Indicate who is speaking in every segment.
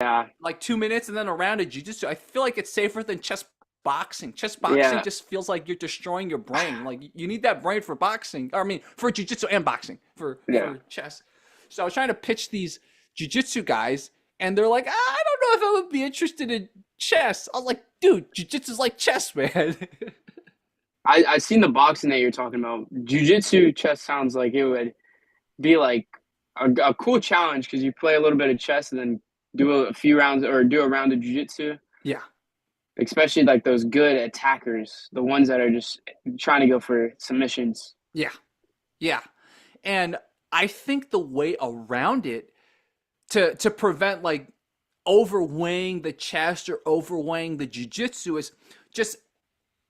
Speaker 1: Yeah,
Speaker 2: like 2 minutes and then a round of jiu-jitsu. I feel like it's safer than chess boxing. Chess boxing
Speaker 1: yeah.
Speaker 2: just feels like you're destroying your brain. Like you need that brain for boxing. Or, I mean, for jiu-jitsu and boxing
Speaker 1: Yeah.
Speaker 2: for chess. So I was trying to pitch these jiu-jitsu guys, and they're like, I don't know if I would be interested in chess. I was like, dude, jiu-jitsu is like chess, man.
Speaker 1: I seen the boxing that you're talking about. Jiu-jitsu chess sounds like it would be like a cool challenge because you play a little bit of chess and then do a few rounds or do a round of jiu-jitsu.
Speaker 2: Yeah,
Speaker 1: Especially like those good attackers, the ones that are just trying to go for submissions.
Speaker 2: yeah, yeah. And I think the way around it to prevent like overweighing the chest or overweighing the jiu-jitsu is just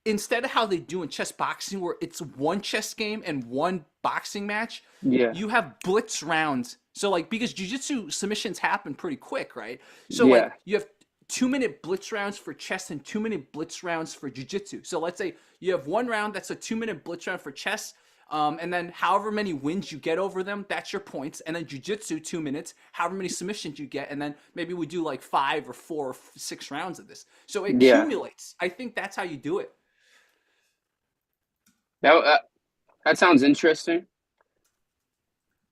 Speaker 2: instead of how they do in chess boxing where it's one chess game and one boxing match,
Speaker 1: Yeah,
Speaker 2: you have blitz rounds. So like because jiu-jitsu submissions happen pretty quick, right? So like
Speaker 1: yeah,
Speaker 2: you have 2 minute blitz rounds for chess and 2 minute blitz rounds for jiu-jitsu. So let's say you have one round that's a 2 minute blitz round for chess. And then however many wins you get over them, that's your points. And then jiu-jitsu 2 minutes, however many submissions you get, and then maybe we do like 5 or 4 or 6 rounds of this. So it
Speaker 1: yeah.
Speaker 2: accumulates. I think that's how you do it.
Speaker 1: That that sounds interesting.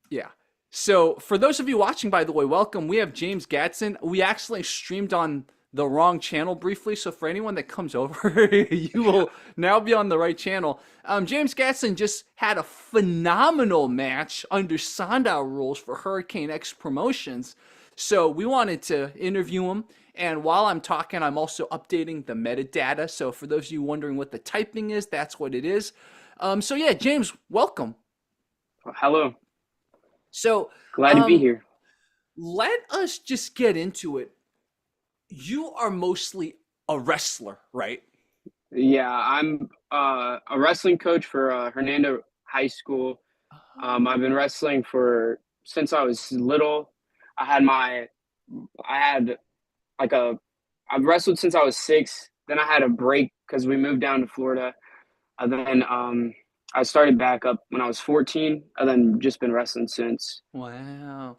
Speaker 2: Yeah. So for those of you watching, by the way, welcome. We have James Gadson. We actually streamed on the wrong channel briefly. So for anyone that comes over, you will now be on the right channel. James Gadson just had a phenomenal match under Sanda rules for Hurricane X Promotions. So we wanted to interview him. And while I'm talking, I'm also updating the metadata. So for those of you wondering what the typing is, that's what it is. So yeah, James, welcome.
Speaker 1: Hello,
Speaker 2: So
Speaker 1: glad to be
Speaker 2: um,
Speaker 1: here.
Speaker 2: let us just get into it. You are mostly a wrestler, right?
Speaker 1: Yeah, I'm a wrestling coach for Hernando High School. I've been wrestling for since I was little. I had my, I had like a, I've wrestled since I was 6. Then I had a break because we moved down to Florida. And then I started back up when I was 14, and then just been wrestling since.
Speaker 2: Wow.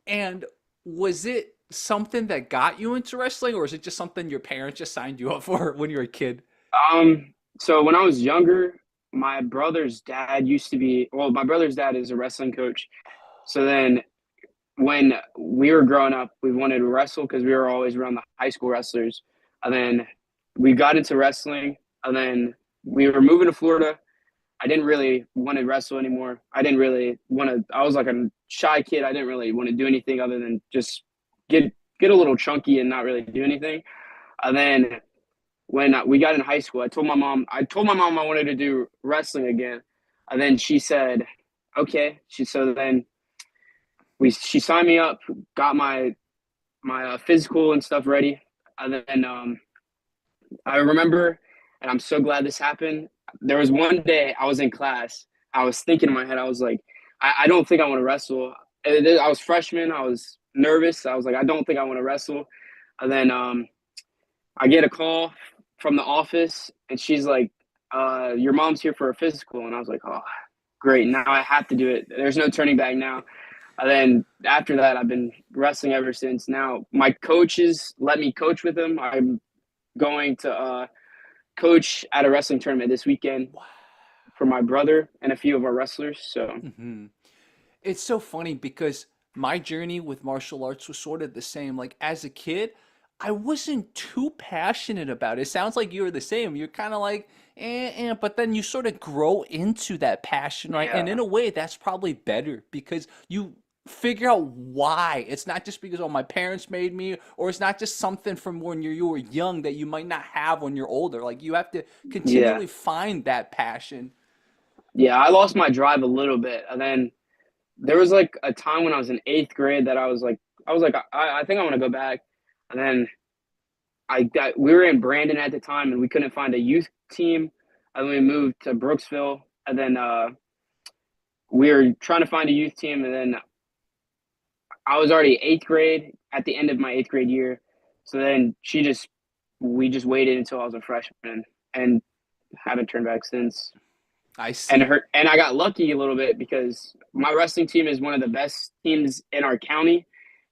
Speaker 2: And was it something that got you into wrestling, or is it just something your parents just signed you up for when you were a kid?
Speaker 1: So when I was younger, my brother's dad used to be, well, my brother's dad is a wrestling coach. So then when we were growing up, we wanted to wrestle because we were always around the high school wrestlers. And then we got into wrestling, and then we were moving to Florida. I didn't really want to wrestle anymore. I didn't really want to. I was like a shy kid. I didn't really want to do anything other than just get a little chunky and not really do anything. And then when we got in high school, I told my mom. I told my mom I wanted to do wrestling again, and then she said, "Okay." So then she signed me up, got my physical and stuff ready, and then I remember, and I'm so glad this happened. There was one day I was in class. I was thinking in my head, I was like, I don't think I want to wrestle. I was freshman. I was nervous. I was like, I don't think I want to wrestle. And then I get a call from the office, and she's like, your mom's here for a physical. And I was like, oh, great. Now I have to do it. There's no turning back now. And then after that, I've been wrestling ever since. Now my coaches let me coach with them. I'm going to coach at a wrestling tournament this weekend
Speaker 2: Wow.
Speaker 1: for my brother and a few of our wrestlers. So
Speaker 2: Hmm. It's so funny because my journey with martial arts was sort of the same. Like as a kid, I wasn't too passionate about it. It sounds like you were the same. You're kind of like, but then you sort of grow into that passion, right? And in
Speaker 1: yeah,
Speaker 2: a way, that's probably better because you figure out why. It's not just because, oh, my parents made me, or it's not just something from when you were young that you might not have when you're older. Like you have to
Speaker 1: yeah,
Speaker 2: continually find that passion.
Speaker 1: yeah. I lost my drive a little bit, and then there was like a time when I was in 8th grade that I was like, I think I want to go back, and then we were in Brandon at the time, and we couldn't find a youth team, and then we moved to Brooksville, and then we were trying to find a youth team, and then I was already 8th grade at the end of my 8th grade year. So then we just waited until I was a freshman and haven't turned back since.
Speaker 2: I
Speaker 1: And
Speaker 2: see.
Speaker 1: her and I got lucky a little bit because my wrestling team is one of the best teams in our county,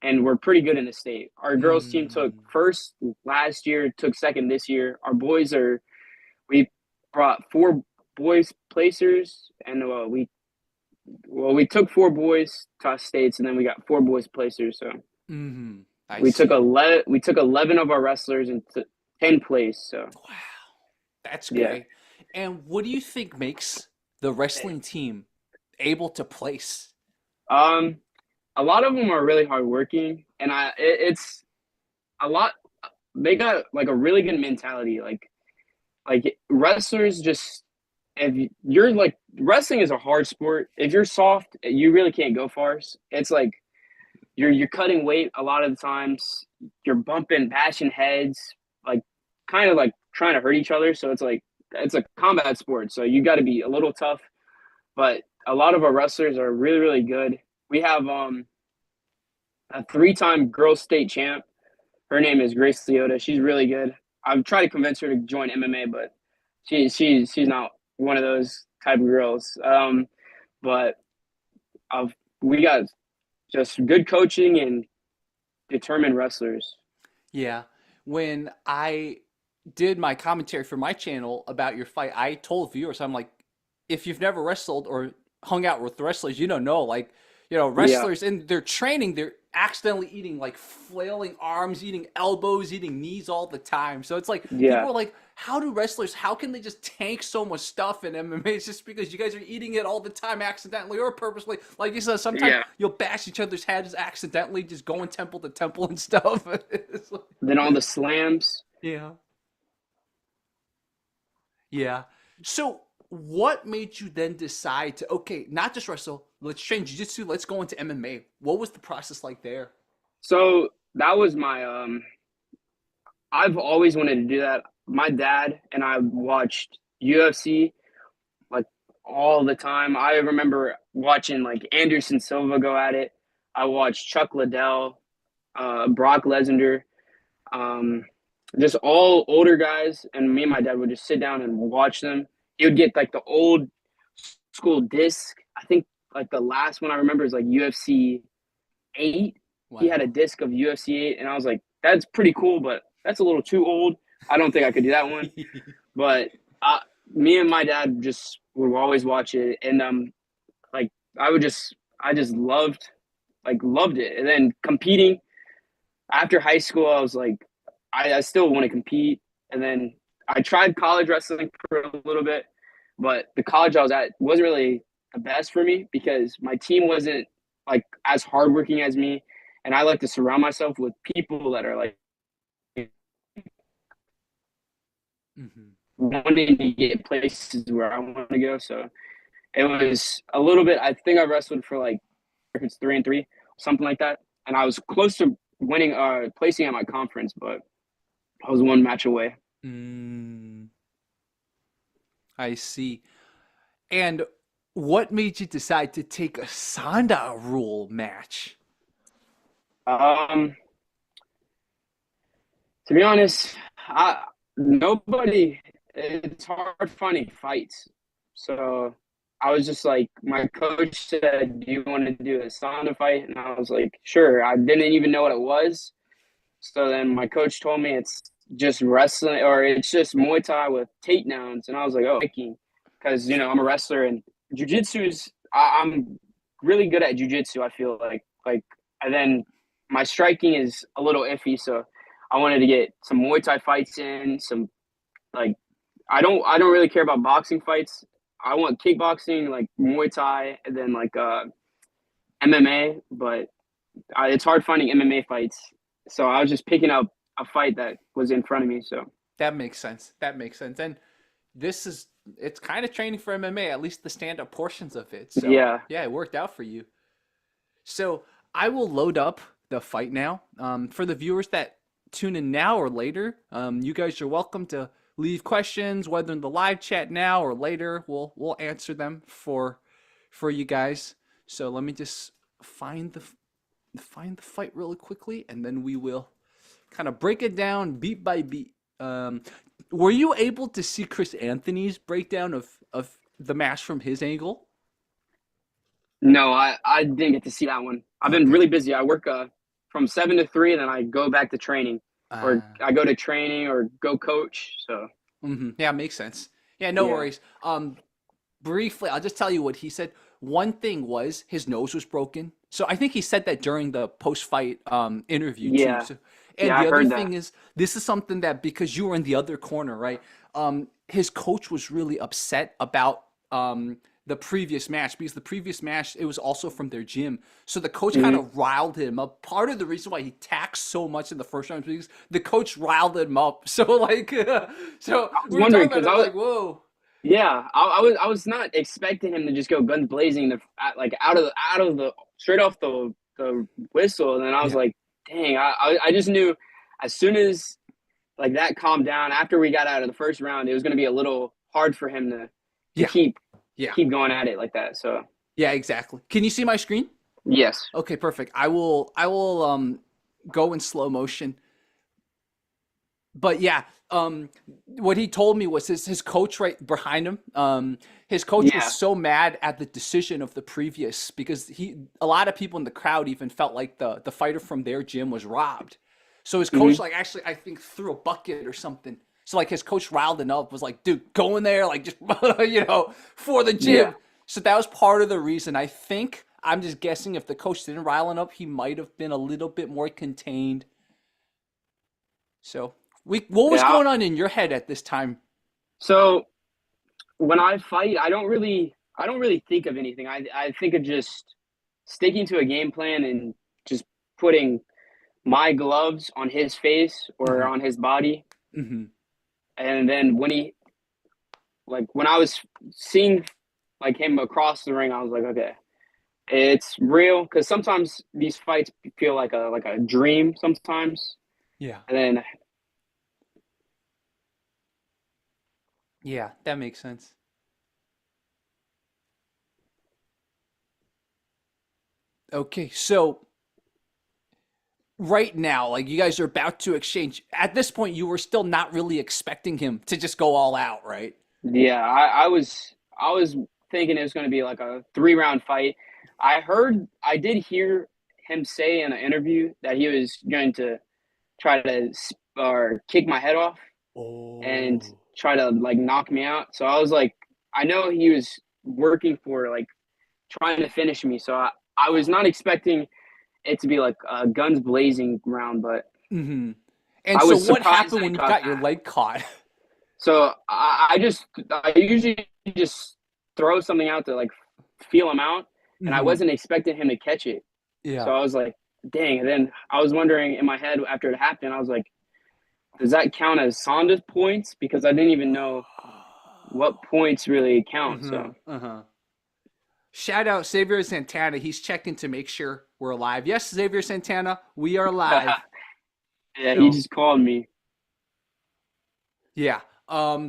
Speaker 1: and we're pretty good in the state. Our girls team took
Speaker 2: Mm.
Speaker 1: first last year, took second this year. Our boys are we brought four boys placers, and we took four boys to states, and then we got four boys placers. So
Speaker 2: Mm-hmm. I
Speaker 1: we took
Speaker 2: see.
Speaker 1: 11 of our wrestlers into 10th place. So
Speaker 2: Wow, that's
Speaker 1: yeah.
Speaker 2: great. And what do you think makes the wrestling team able to place?
Speaker 1: Um, a lot of them are really hardworking, and it's a lot. They got like a really good mentality. Like wrestlers just if you're like wrestling is a hard sport. If you're soft, you really can't go far. It's like you're cutting weight a lot of the times. You're bumping, bashing heads, like kind of like trying to hurt each other. So it's like it's a combat sport. So you got to be a little tough. But a lot of our wrestlers are really really good. We have a three-time girls state champ. Her name is Grace Leota. She's really good. I've tried to convince her to join MMA, but she's not one of those type of girls. But I've, we got just good coaching and determined wrestlers.
Speaker 2: Yeah. When I did my commentary for my channel about your fight, I told viewers, I'm like, if you've never wrestled or hung out with wrestlers, you don't know. Like,
Speaker 1: Yeah,
Speaker 2: wrestlers in their training, they're accidentally eating like flailing arms, eating elbows, eating knees all the time. So it's like people
Speaker 1: yeah,
Speaker 2: are like, how can they just tank so much stuff in MMA? It's just because you guys are eating it all the time accidentally or purposely. Like you said, sometimes
Speaker 1: yeah.
Speaker 2: you'll bash each other's heads accidentally, just going temple to temple and stuff. It's like-
Speaker 1: Then all the slams.
Speaker 2: yeah. Yeah. So, what made you then decide to, okay, not just wrestle, let's train jiu-jitsu, let's go into MMA? What was the process like there?
Speaker 1: So that was my I've always wanted to do that. My dad and I watched UFC like all the time. I remember watching like Anderson Silva go at it. I watched Chuck Liddell, Brock Lesnar, um, just all older guys, and me and my dad would just sit down and watch them. He would get like the old school disc. I think like the last one I remember is like UFC 8. He had a
Speaker 2: Wow.
Speaker 1: disc of UFC 8, and I was like, that's pretty cool, but that's a little too old. I don't think I could do that one. But uh, me and my dad just would always watch it, and like I just loved it. And then competing after high school, I was like, I still want to compete. And then I tried college wrestling for a little bit, but the college I was at wasn't really the best for me because my team wasn't like as hardworking as me, and I like to surround myself with people that are like
Speaker 2: Hmm.
Speaker 1: wanting to get places where I want to go. So it was a little bit. I think I wrestled for like if it's 3-3, something like that, and I was close to winning, placing at my conference, but I was one match away.
Speaker 2: Mm, I see. And what made you decide to take a Sanda rule match?
Speaker 1: Um, to be honest, I nobody. It's hard finding fights, so I was just like, my coach said, "Do you want to do a sauna fight?" And I was like, "Sure." I didn't even know what it was, so then my coach told me it's just wrestling or it's just Muay Thai with takedowns, and I was like, "Oh, because I'm a wrestler and jujitsu's. I'm really good at jujitsu. I feel like, and then my striking is a little iffy, so I wanted to get some Muay Thai fights in. Some like I don't really care about boxing fights. I want kickboxing, like Muay Thai, and then like MMA. But it's hard finding MMA fights, so I was just picking up a fight that was in front of me. So
Speaker 2: That makes sense. That makes sense. And this is, it's kind of training for MMA, at least the stand up portions of it. So,
Speaker 1: yeah,
Speaker 2: yeah, it worked out for you. So I will load up the fight now. For the viewers that tune in now or later, you guys are welcome to leave questions, whether in the live chat now or later. We'll answer them for you guys. So let me just find the fight really quickly, and then we will kind of break it down beat by beat. Were you able to see Chris Anthony's breakdown of the match from his angle?
Speaker 1: no, I didn't get to see that one. I've been
Speaker 2: Okay.
Speaker 1: really busy. I work from 7 to 3, and then I go back to training, or
Speaker 2: Uh,
Speaker 1: I go to training or go coach. So
Speaker 2: yeah, makes sense. Yeah, no
Speaker 1: yeah,
Speaker 2: worries. Briefly, I'll just tell you what he said. One thing was his nose was broken. So I think he said that during the post-fight interview too.
Speaker 1: yeah,
Speaker 2: So,
Speaker 1: yeah.
Speaker 2: and
Speaker 1: I
Speaker 2: the other
Speaker 1: heard that.
Speaker 2: thing is, this is something that because you were in the other corner, right? His coach was really upset about the previous match because the previous match it was also from their gym. So the coach kind
Speaker 1: Hmm.
Speaker 2: of riled him up. Part of the reason why he taxed so much in the first round is because the coach riled him up. So like, so
Speaker 1: I was
Speaker 2: we were
Speaker 1: wondering
Speaker 2: talking about
Speaker 1: because
Speaker 2: it. I'm like, whoa.
Speaker 1: yeah, I was not expecting him to just go guns blazing like out of the straight off the whistle, and then I was
Speaker 2: Yeah.
Speaker 1: like, dang, I just knew as soon as like that calmed down after we got out of the first round, it was going to be a little hard for him to
Speaker 2: Yeah. Yeah.
Speaker 1: keep going at it like that. So
Speaker 2: Yeah, exactly. Can you see my screen?
Speaker 1: yes.
Speaker 2: Okay, perfect. I will go in slow motion. But yeah, what he told me was his coach right behind him. His coach was
Speaker 1: Yeah.
Speaker 2: so mad at the decision of the previous because a lot of people in the crowd even felt like the fighter from their gym was robbed. So his coach
Speaker 1: Hmm.
Speaker 2: like actually I think threw a bucket or something. So like his coach riled him up was like, dude, go in there like just for the
Speaker 1: Yeah.
Speaker 2: gym. So that was part of the reason. I think I'm just guessing if the coach didn't rile him up, he might have been a little bit more contained. So what was
Speaker 1: Yeah.
Speaker 2: going on in your head at this time?
Speaker 1: So when I fight, I don't really think of anything. I think of just sticking to a game plan and just putting my gloves on his face or
Speaker 2: Hmm.
Speaker 1: on his body.
Speaker 2: Hmm.
Speaker 1: And then when I was seeing like him across the ring, I was like, okay, it's real. Because sometimes these fights feel like a dream sometimes.
Speaker 2: Yeah.
Speaker 1: And then
Speaker 2: Yeah, that makes sense. Okay, so right now, like you guys are about to exchange. At this point, you were still not really expecting him to just go all out, right?
Speaker 1: yeah, I was thinking it was going to be like a 3 round fight. I did hear him say in an interview that he was going to try to or kick my head off and
Speaker 2: Oh.
Speaker 1: try to like knock me out. So I was like, I know he was working for like trying to finish me. So I was not expecting it to be like a guns blazing round, but
Speaker 2: Hmm. And
Speaker 1: I
Speaker 2: so
Speaker 1: was
Speaker 2: what
Speaker 1: surprised
Speaker 2: happened
Speaker 1: that he
Speaker 2: when you
Speaker 1: got
Speaker 2: got your
Speaker 1: that.
Speaker 2: leg caught?
Speaker 1: So I usually just throw something out to like feel him out, and I
Speaker 2: Hmm.
Speaker 1: wasn't expecting him to catch it. So
Speaker 2: Yeah.
Speaker 1: I was like, dang. And then I was wondering in my head after it happened, I was like, does that count as Sanda's points? Because I didn't even know what points really count.
Speaker 2: Uh-huh.
Speaker 1: So
Speaker 2: Uh-huh. Shout out Xavier Santana. He's checking to make sure we're alive. Yes, Xavier Santana, we are alive.
Speaker 1: yeah, he
Speaker 2: So
Speaker 1: just called me.
Speaker 2: yeah.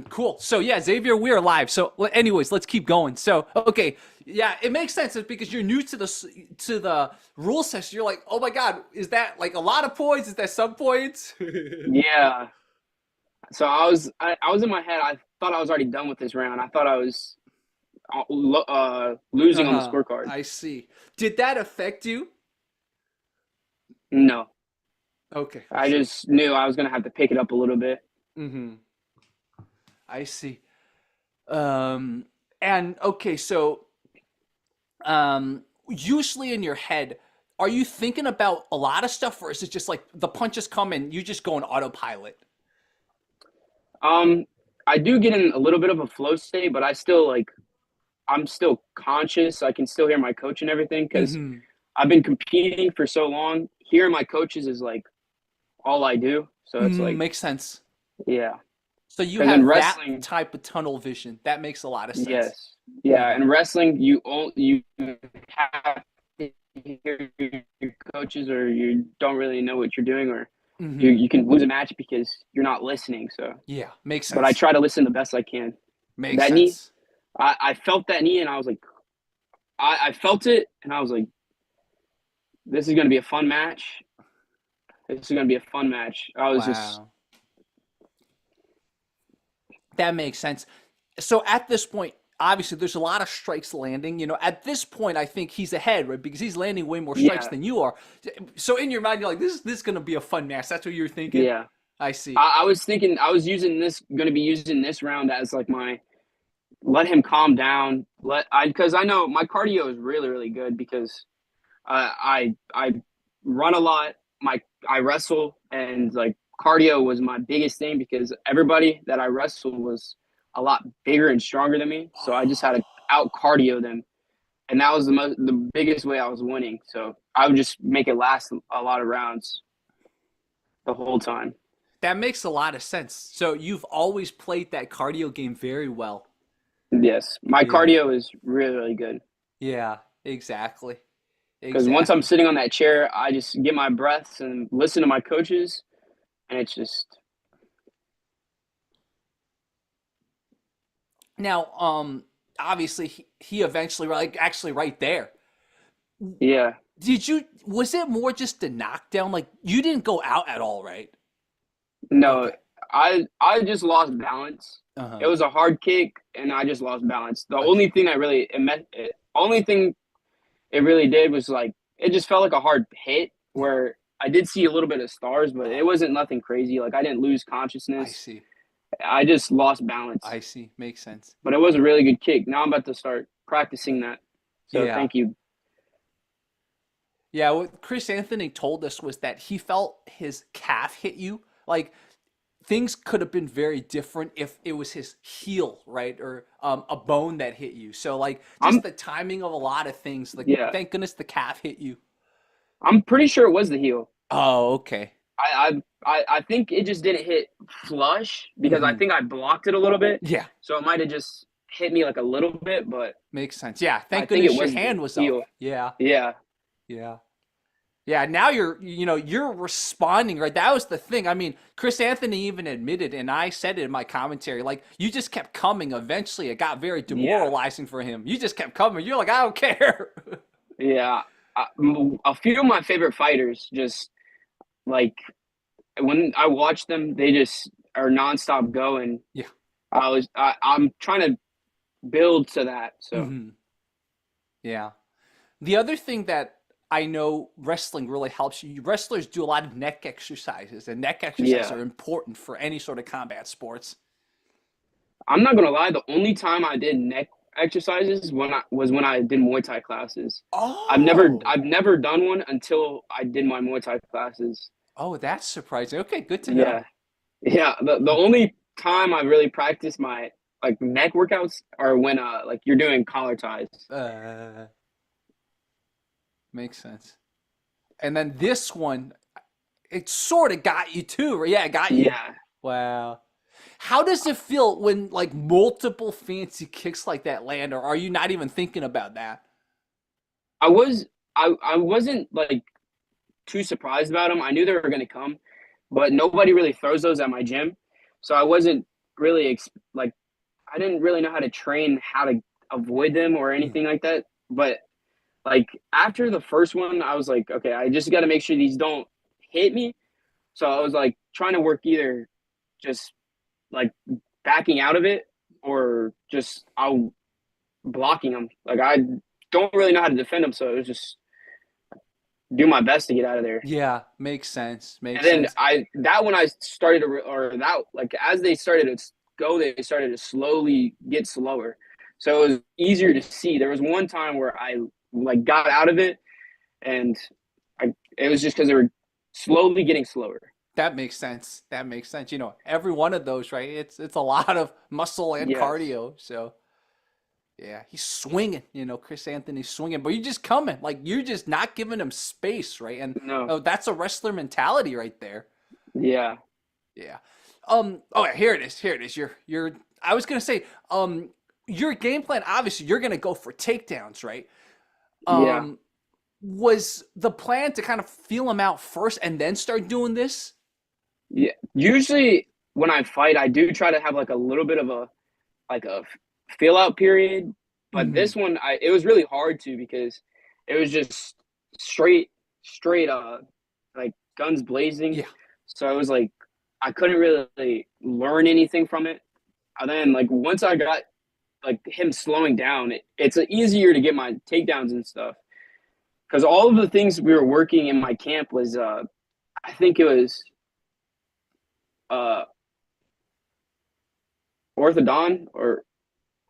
Speaker 2: Cool. So yeah, Xavier, we're live. So anyways, let's keep going. So okay, yeah, it makes sense. It's because you're new to the rule session. You're like, oh my god, is that like a lot of points? Is that some points?
Speaker 1: Yeah. So I was in my head. I thought I was already done with this round. I thought I was losing on the
Speaker 2: Uh-huh.
Speaker 1: scorecard.
Speaker 2: I see. Did that affect you?
Speaker 1: No,
Speaker 2: Okay, I
Speaker 1: I
Speaker 2: see.
Speaker 1: just knew I was gonna have to pick it up a little bit.
Speaker 2: Mm-hmm. I see. Um, and okay, so usually in your head, are you thinking about a lot of stuff, or is it just like the punches come and you just go on autopilot?
Speaker 1: Um, I do get in a little bit of a flow state, but I'm still conscious. I can still hear my coach and everything because
Speaker 2: Mm-hmm.
Speaker 1: I've been competing for so long. Hearing my coaches is like all I do. So it's
Speaker 2: Mm,
Speaker 1: like,
Speaker 2: makes sense.
Speaker 1: yeah.
Speaker 2: So you
Speaker 1: Because in
Speaker 2: have that
Speaker 1: wrestling,
Speaker 2: type of tunnel vision. That makes a lot of sense.
Speaker 1: yes, yeah,
Speaker 2: Uh-huh.
Speaker 1: in wrestling, you have to hear your coaches, or you don't really know what you're doing, or
Speaker 2: Mm-hmm.
Speaker 1: you can lose a match because you're not listening. So,
Speaker 2: Yeah, makes
Speaker 1: but I
Speaker 2: sense.
Speaker 1: try to listen the best I can.
Speaker 2: Makes
Speaker 1: That knee,
Speaker 2: sense.
Speaker 1: I felt that knee, and I was like, I felt it, and I was like, this is going to be a fun match. This is going to be a fun match. I was just,
Speaker 2: Wow. That makes sense. So at this point, obviously there's a lot of strikes landing. At this point, I think he's ahead, right? Because he's landing way more strikes
Speaker 1: Yeah,
Speaker 2: than you are. So in your mind, you're like, this is going to be a fun match. That's what you're thinking.
Speaker 1: yeah.
Speaker 2: I see.
Speaker 1: I was thinking I was going to be using this round as like my let him calm down. Because I know my cardio is really really good because I run a lot. I wrestle and like cardio was my biggest thing because everybody that I wrestled was a lot bigger and stronger than me. So I just had to out cardio them, and that was the biggest way I was winning. So I would just make it last a lot of rounds the whole time.
Speaker 2: That makes a lot of sense. So you've always played that cardio game very well.
Speaker 1: Yes, my
Speaker 2: Yeah.
Speaker 1: cardio is really really good
Speaker 2: Yeah, exactly.
Speaker 1: because once I'm
Speaker 2: Exactly.
Speaker 1: sitting on that chair, I just get my breaths and listen to my coaches, and it's just
Speaker 2: Now, obviously he eventually like actually right there.
Speaker 1: yeah.
Speaker 2: Was it more just a knockdown? Like you didn't go out at all, right?
Speaker 1: No,
Speaker 2: Okay.
Speaker 1: I just lost balance. It
Speaker 2: Uh-huh.
Speaker 1: was a hard kick, and I just lost balance. The
Speaker 2: I
Speaker 1: only
Speaker 2: see.
Speaker 1: thing that really only thing it really did was like it just felt like a hard hit
Speaker 2: Yeah.
Speaker 1: where I did see a little bit of stars, but it
Speaker 2: Oh,
Speaker 1: wasn't nothing crazy. Like I didn't lose
Speaker 2: I
Speaker 1: consciousness.
Speaker 2: see.
Speaker 1: I just lost balance.
Speaker 2: I see. Makes sense.
Speaker 1: But it was a really good kick. Now I'm about to start practicing that. So
Speaker 2: Yeah.
Speaker 1: thank you.
Speaker 2: Yeah, what Chris Anthony told us was that he felt his calf hit you. Like things could have been very different if it was his heel, right? Or a bone that hit you. So like just
Speaker 1: I'm
Speaker 2: the timing of a lot of things. Like
Speaker 1: yeah.
Speaker 2: thank goodness the calf hit you.
Speaker 1: I'm pretty sure it was the heel.
Speaker 2: Oh, okay.
Speaker 1: I think it just didn't hit flush because I
Speaker 2: Hmm.
Speaker 1: think I blocked it a little bit,
Speaker 2: Yeah,
Speaker 1: so it might have just hit me like a little bit, but
Speaker 2: makes sense. Yeah,
Speaker 1: I
Speaker 2: thank
Speaker 1: think it
Speaker 2: goodness your
Speaker 1: was the
Speaker 2: hand was up.
Speaker 1: heel.
Speaker 2: Yeah,
Speaker 1: Yeah,
Speaker 2: yeah. Yeah, now you're responding, right? That was the thing. I mean, Chris Anthony even admitted, and I said it in my commentary, like you just kept coming. Eventually, it got very
Speaker 1: yeah,
Speaker 2: demoralizing for him. You just kept coming. You're like, I don't care.
Speaker 1: yeah. A few of my favorite fighters just like when I watch them, they just are nonstop going.
Speaker 2: Yeah.
Speaker 1: I'm trying to build to that. So
Speaker 2: Hmm. Yeah. The other thing that I know wrestling really helps you, wrestlers do a lot of neck exercises, and neck exercises
Speaker 1: yeah,
Speaker 2: are important for any sort of combat sports.
Speaker 1: I'm not gonna lie. The only time I did neck exercises when I did Muay Thai classes.
Speaker 2: Oh,
Speaker 1: I've never done one until I did my Muay Thai classes.
Speaker 2: oh, that's surprising. Okay, good to
Speaker 1: Yeah,
Speaker 2: know.
Speaker 1: yeah. The only time I really practice my like neck workouts are when like you're doing collar ties.
Speaker 2: Uh, Makes sense. And then this one, it sort of got you too, right? Yeah, it got you.
Speaker 1: Yeah,
Speaker 2: Wow. How does it feel when like multiple fancy kicks like that land, or are you not even thinking about that?
Speaker 1: I was I wasn't like too surprised about them. I knew they were gonna come, but nobody really throws those at my gym, so I wasn't really like I didn't really know how to train how to avoid them or
Speaker 2: Mm.
Speaker 1: anything like that. But like after the first one, I was like, okay, I just got to make sure these don't hit me. So I was like trying to work either just like backing out of it or just I'll blocking them. Like I don't really know how to defend them, so it was just do my best to get out of there.
Speaker 2: Yeah, makes sense.
Speaker 1: And
Speaker 2: Makes
Speaker 1: then
Speaker 2: sense.
Speaker 1: I that when I started to or that like as they started to go, they started to slowly get slower. So it was easier to see. There was one time where I like got out of it and it was just because they were slowly getting slower.
Speaker 2: That makes sense. That makes sense. Every one of those, right? It's a lot of muscle and
Speaker 1: Yes.
Speaker 2: cardio. So yeah, he's swinging. Chris Anthony's swinging, but you're just coming. Like you're just not giving him space, right? And
Speaker 1: No.
Speaker 2: oh, that's a wrestler mentality right there.
Speaker 1: Yeah.
Speaker 2: Yeah. Oh, yeah, here it is. Here it is. You're. I was gonna say. Your game plan. Obviously, you're gonna go for takedowns, right?
Speaker 1: Yeah.
Speaker 2: Um, was the plan to kind of feel him out first and then start doing this?
Speaker 1: Yeah. Usually when I fight, I do try to have like a little bit of a like a fill out period. But
Speaker 2: Mm-hmm.
Speaker 1: this one, it was really hard to because it was just straight, straight, like guns blazing.
Speaker 2: Yeah.
Speaker 1: So it was like I couldn't really learn anything from it. And then like once I got like him slowing down, it's easier to get my takedowns and stuff. Because all of the things we were working in my camp was, I think it was uh, orthodon or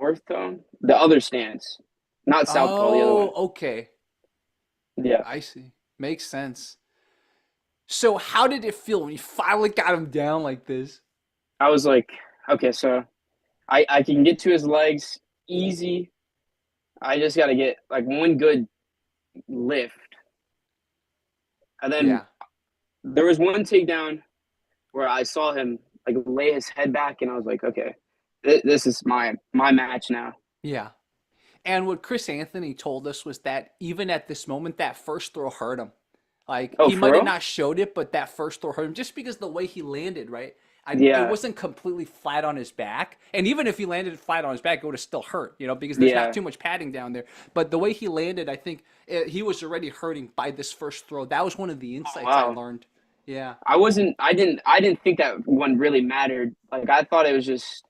Speaker 1: orthone, the other stance, not southpaw, the other
Speaker 2: Oh,
Speaker 1: one.
Speaker 2: okay.
Speaker 1: Yeah,
Speaker 2: I see. Makes sense. So how did it feel when you finally got him down like this?
Speaker 1: I was like, okay, so I can get to his legs easy. I just got to get like one good lift, and then
Speaker 2: Yeah.
Speaker 1: there was one takedown where I saw him like lay his head back, and I was like, okay, this is my match now.
Speaker 2: Yeah. And what Chrisanthony told us was that even at this moment, that first throw hurt him. Like
Speaker 1: Oh,
Speaker 2: he
Speaker 1: for
Speaker 2: might have
Speaker 1: real?
Speaker 2: not showed it, but that first throw hurt him just because the way he landed, right? It
Speaker 1: Yeah,
Speaker 2: wasn't completely flat on his back. And even if he landed flat on his back, it would have still hurt, because there's not
Speaker 1: yeah.
Speaker 2: too much padding down there. But the way he landed, I think he was already hurting by this first throw. That was one of the
Speaker 1: Oh,
Speaker 2: insights I
Speaker 1: wow.
Speaker 2: learned. Yeah.
Speaker 1: I wasn't. I didn't think that one really mattered. Like I thought it was just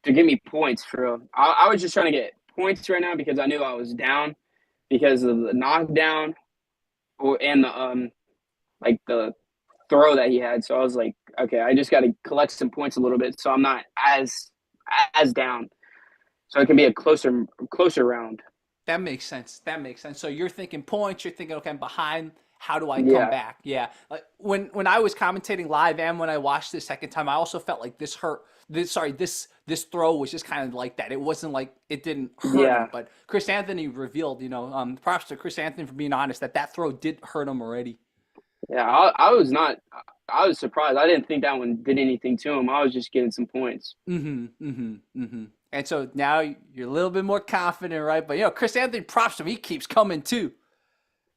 Speaker 1: to give me points for real. I was just trying to get points right now because I knew I was down because of the knockdown and the like the throw that he had. So I was like, okay, I just got to collect some points a little bit, so I'm not as down. So it can be a closer round.
Speaker 2: That makes sense. That makes sense. So you're thinking points. You're thinking, okay, I'm behind. How do I come
Speaker 1: Yeah.
Speaker 2: back? Yeah. Like when I was commentating live and when I watched the second time, I also felt like this hurt. This throw was just kind of like that. It wasn't like it didn't hurt him,
Speaker 1: Yeah.
Speaker 2: but Chrisanthony revealed, props to Chrisanthony for being honest that throw did hurt him already.
Speaker 1: Yeah. I was not. I was surprised. I didn't think that one did anything to him. I was just getting some points.
Speaker 2: Mm-hmm. Mm-hmm. Mm-hmm. And so now you're a little bit more confident, right? But Chrisanthony props him. He keeps coming too.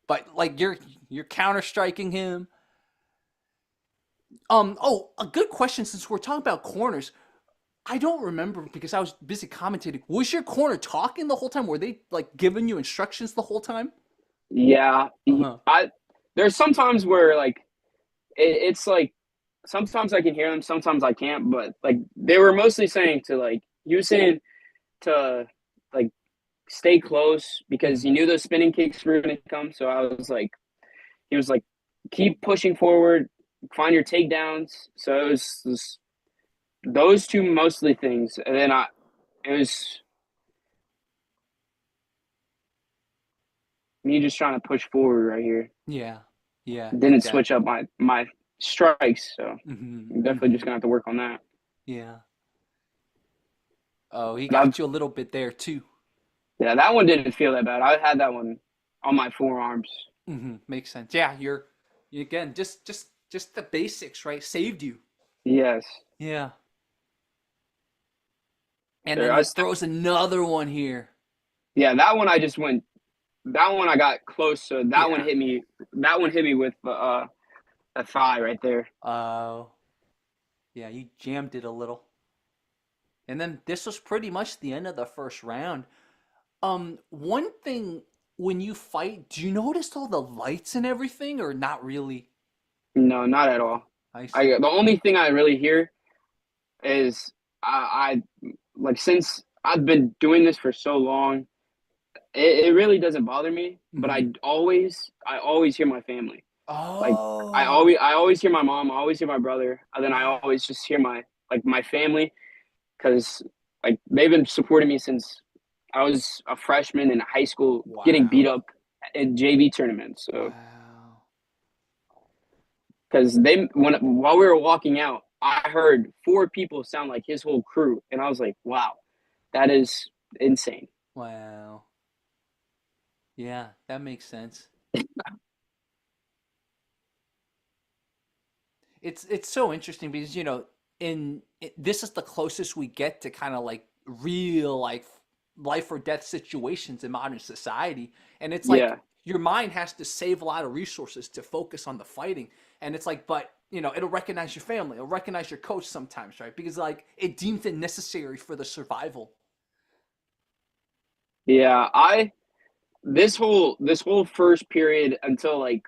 Speaker 2: But like you're counter striking him. Oh, a good question since we're talking about corners. I don't remember because I was busy commentating. Was your corner talking the whole time? Were they like giving you instructions the whole time?
Speaker 1: Yeah.
Speaker 2: Uh-huh.
Speaker 1: I there's sometimes where like it's like sometimes I can hear them, sometimes I can't. But like they were mostly saying to like he was saying to like stay close because he
Speaker 2: Mm-hmm.
Speaker 1: knew those spinning kicks were going to come. So I was like, he was like, keep pushing forward, find your takedowns. So it was those two mostly things, and then it was me just trying to push forward right here.
Speaker 2: Yeah. Yeah,
Speaker 1: Didn't switch
Speaker 2: exactly.
Speaker 1: up my strikes, so
Speaker 2: Mm-hmm.
Speaker 1: I'm definitely
Speaker 2: Mm-hmm.
Speaker 1: just gonna have to work on that.
Speaker 2: Yeah. Oh, he
Speaker 1: But I
Speaker 2: got you a little bit there too.
Speaker 1: yeah, that one didn't feel that bad. I had that one on my forearms.
Speaker 2: Mm-hmm. Makes sense. Yeah, you again just the basics, right? Saved you.
Speaker 1: Yes,
Speaker 2: Yeah. And
Speaker 1: there.
Speaker 2: then he throws another one here.
Speaker 1: Yeah, that one I just went. That one I got close, so that one
Speaker 2: Yeah.
Speaker 1: hit me. That one hit me with a thigh right there.
Speaker 2: Oh, yeah, you jammed it a little. And then this was pretty much the end of the first round. One thing when you fight, do you notice all the lights and everything, or not really?
Speaker 1: No, not at all.
Speaker 2: I
Speaker 1: I
Speaker 2: see.
Speaker 1: the only thing I really hear is I like since I've been doing this for so long, it really doesn't bother me. But
Speaker 2: Mm-hmm.
Speaker 1: I always hear my family. Like
Speaker 2: Oh,
Speaker 1: I always hear my mom, I always hear my brother, and then I
Speaker 2: yeah.
Speaker 1: always just hear my family because like they've been supporting me since I was a freshman in high school, getting beat
Speaker 2: Wow.
Speaker 1: up in JV tournaments. So
Speaker 2: Wow.
Speaker 1: because they when while we were walking out, I heard four people sound like his whole crew, and I was like, wow, that is insane.
Speaker 2: Wow. Yeah, that makes sense. It's so interesting because this is the closest we get to kind of like real life or death situations in modern society, and it's like
Speaker 1: Yeah,
Speaker 2: your mind has to save a lot of resources to focus on the fighting, and it's like, but it'll recognize your family, it'll recognize your coach sometimes, right? Because like it deems it necessary for the survival.
Speaker 1: yeah. I this whole first period until like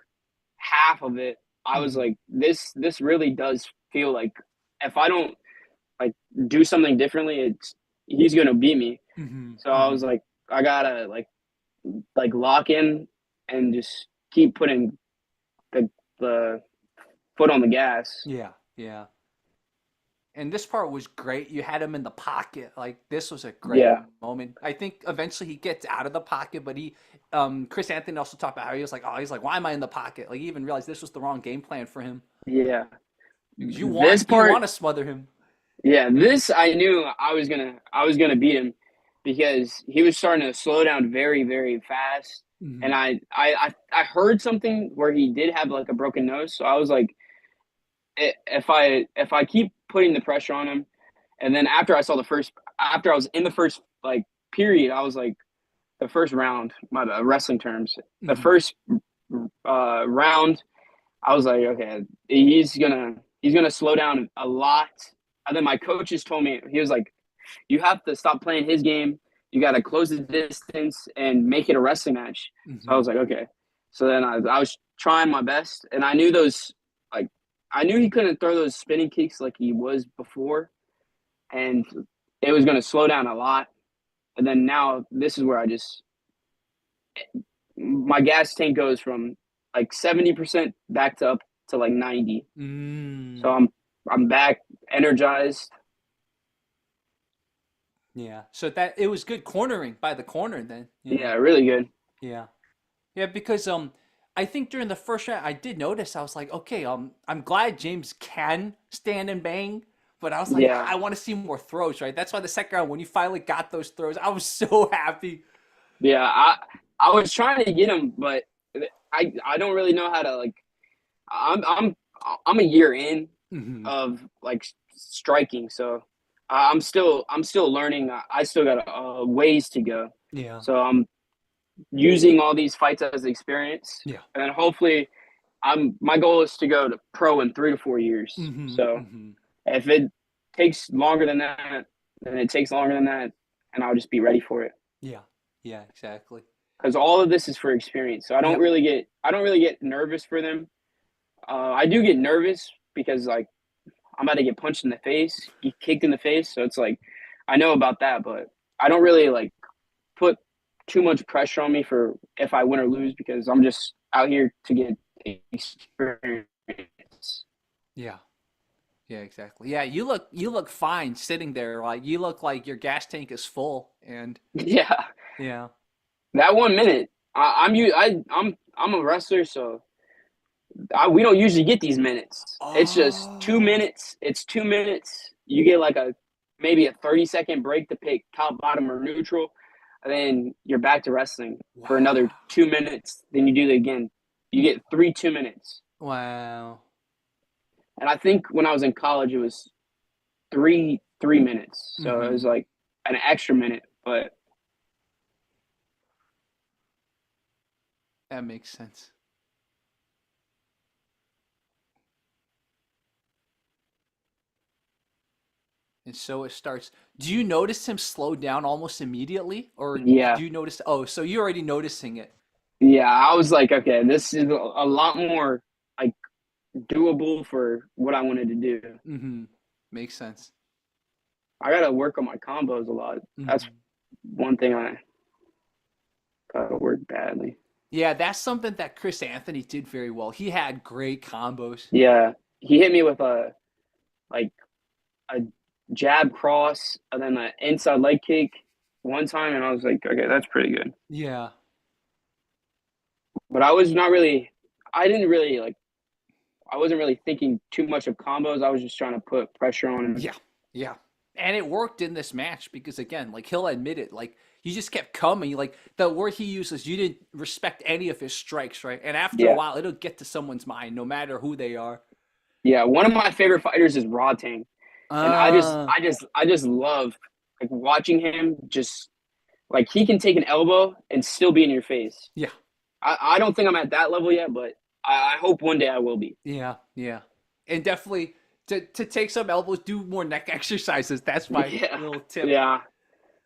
Speaker 1: half of it, I was
Speaker 2: Hmm.
Speaker 1: like, this really does feel like if I don't like do something differently, it's he's gonna beat me.
Speaker 2: Mm-hmm.
Speaker 1: So I
Speaker 2: Mm-hmm.
Speaker 1: was like, I gotta like lock in and just keep putting the foot on the gas.
Speaker 2: Yeah. Yeah. And this part was great. You had him in the pocket. Like this was a great
Speaker 1: Yeah,
Speaker 2: moment. I think eventually he gets out of the pocket, but Chrisanthony also talked about how he was like, oh, he's like, why am I in the pocket? Like he even realized this was the wrong game plan for him
Speaker 1: yeah.
Speaker 2: because
Speaker 1: This
Speaker 2: you
Speaker 1: part,
Speaker 2: want to smother him.
Speaker 1: yeah, this I knew I was gonna beat him because he was starting to slow down very, very fast. And
Speaker 2: Mm-hmm.
Speaker 1: I heard something where he did have like a broken nose, so I was like, if I keep putting the pressure on him, and then after I was in the first like period, I was like the first round, my bad, wrestling terms, the
Speaker 2: Mm-hmm.
Speaker 1: first round, I was like, okay, he's gonna slow down a lot. And then my coaches told me he was like, you have to stop playing his game. You got to close the distance and make it a wrestling match. So I
Speaker 2: Mm-hmm.
Speaker 1: was like, okay. So then I was trying my best, and I knew like I knew he couldn't throw those spinning kicks like he was before, and it was going to slow down a lot. And then now this is where I just my gas tank goes from like 70% back to up to like 90. So
Speaker 2: Mm.
Speaker 1: I'm back energized.
Speaker 2: Yeah. So that it was good cornering by the corner then. Yeah.
Speaker 1: Yeah, really good.
Speaker 2: Yeah. Yeah, because I think during the first round I did notice I was like, okay, I'm glad James can stand and bang, but I was like,
Speaker 1: Yeah.
Speaker 2: I want to see more throws, right? That's why the second round when you finally got those throws, I was so happy.
Speaker 1: Yeah, I was trying to get him, but I don't really know how to like. I'm I'm a year in
Speaker 2: Hmm.
Speaker 1: of like striking, so I'm still learning. I still got ways to go.
Speaker 2: Yeah.
Speaker 1: So I'm using all these fights as experience,
Speaker 2: Yeah.
Speaker 1: and then hopefully I'm my goal is to go to pro in 3 to 4 years.
Speaker 2: Hmm.
Speaker 1: So
Speaker 2: Hmm.
Speaker 1: if it takes longer than that, then it takes longer than that, and I'll just be ready for it.
Speaker 2: Yeah. Yeah, exactly.
Speaker 1: Because all of this is for experience. So
Speaker 2: Yep.
Speaker 1: I don't really get nervous for them. I do get nervous because like I'm about to get punched in the face, get kicked in the face. So it's like I know about that, but I don't really like put too much pressure on me for if I win or lose because I'm just out here to get experience.
Speaker 2: Yeah. Yeah, exactly. Yeah, you look fine sitting there. Like you look like your gas tank is full and
Speaker 1: Yeah,
Speaker 2: yeah.
Speaker 1: that 1 minute. I'm a wrestler, so we don't usually get these minutes. It's just two
Speaker 2: Oh.
Speaker 1: minutes. It's 2 minutes. You get like a maybe a 30-second break to pick top, bottom, or neutral, and then you're back to wrestling for another
Speaker 2: Wow.
Speaker 1: 2 minutes. Then you do it again. You get 2 minutes.
Speaker 2: Wow.
Speaker 1: And I think when I was in college, it was 3 minutes. So it was
Speaker 2: Hmm.
Speaker 1: like an extra minute. But
Speaker 2: That makes sense. And so it starts. Do you notice him slow down almost immediately? Or did
Speaker 1: yeah,
Speaker 2: you notice? Oh, so you're already noticing it.
Speaker 1: yeah, I was like, okay, this is a lot more like doable for what I wanted to do.
Speaker 2: Mm-hmm. Makes sense.
Speaker 1: I gotta work on my combos a lot. That's
Speaker 2: Mm-hmm.
Speaker 1: one thing I gotta work badly.
Speaker 2: Yeah, that's something that Chrisanthony did very well. He had great combos.
Speaker 1: Yeah, he hit me with a like a jab cross and then an inside leg kick one time, and I was like, okay, that's pretty good.
Speaker 2: Yeah.
Speaker 1: But I was not really, I didn't really like, I wasn't really thinking too much of combos. I was just trying to put pressure on him.
Speaker 2: Yeah. Yeah. And it worked in this match because again, like he'll admit it, like you just kept coming. Like the word he uses, you didn't respect any of his strikes, right? And after a
Speaker 1: Yeah,
Speaker 2: while, it'll get to someone's mind, no matter who they are.
Speaker 1: yeah. One of my favorite fighters is Raw Tang, and
Speaker 2: Uh
Speaker 1: I just love like watching him just like he can take an elbow and still be in your face.
Speaker 2: yeah.
Speaker 1: I don't think I'm at that level yet, but I hope one day I will be.
Speaker 2: Yeah, yeah. And definitely to take some elbows, do more neck exercises. That's my
Speaker 1: Yeah,
Speaker 2: little tip.
Speaker 1: yeah.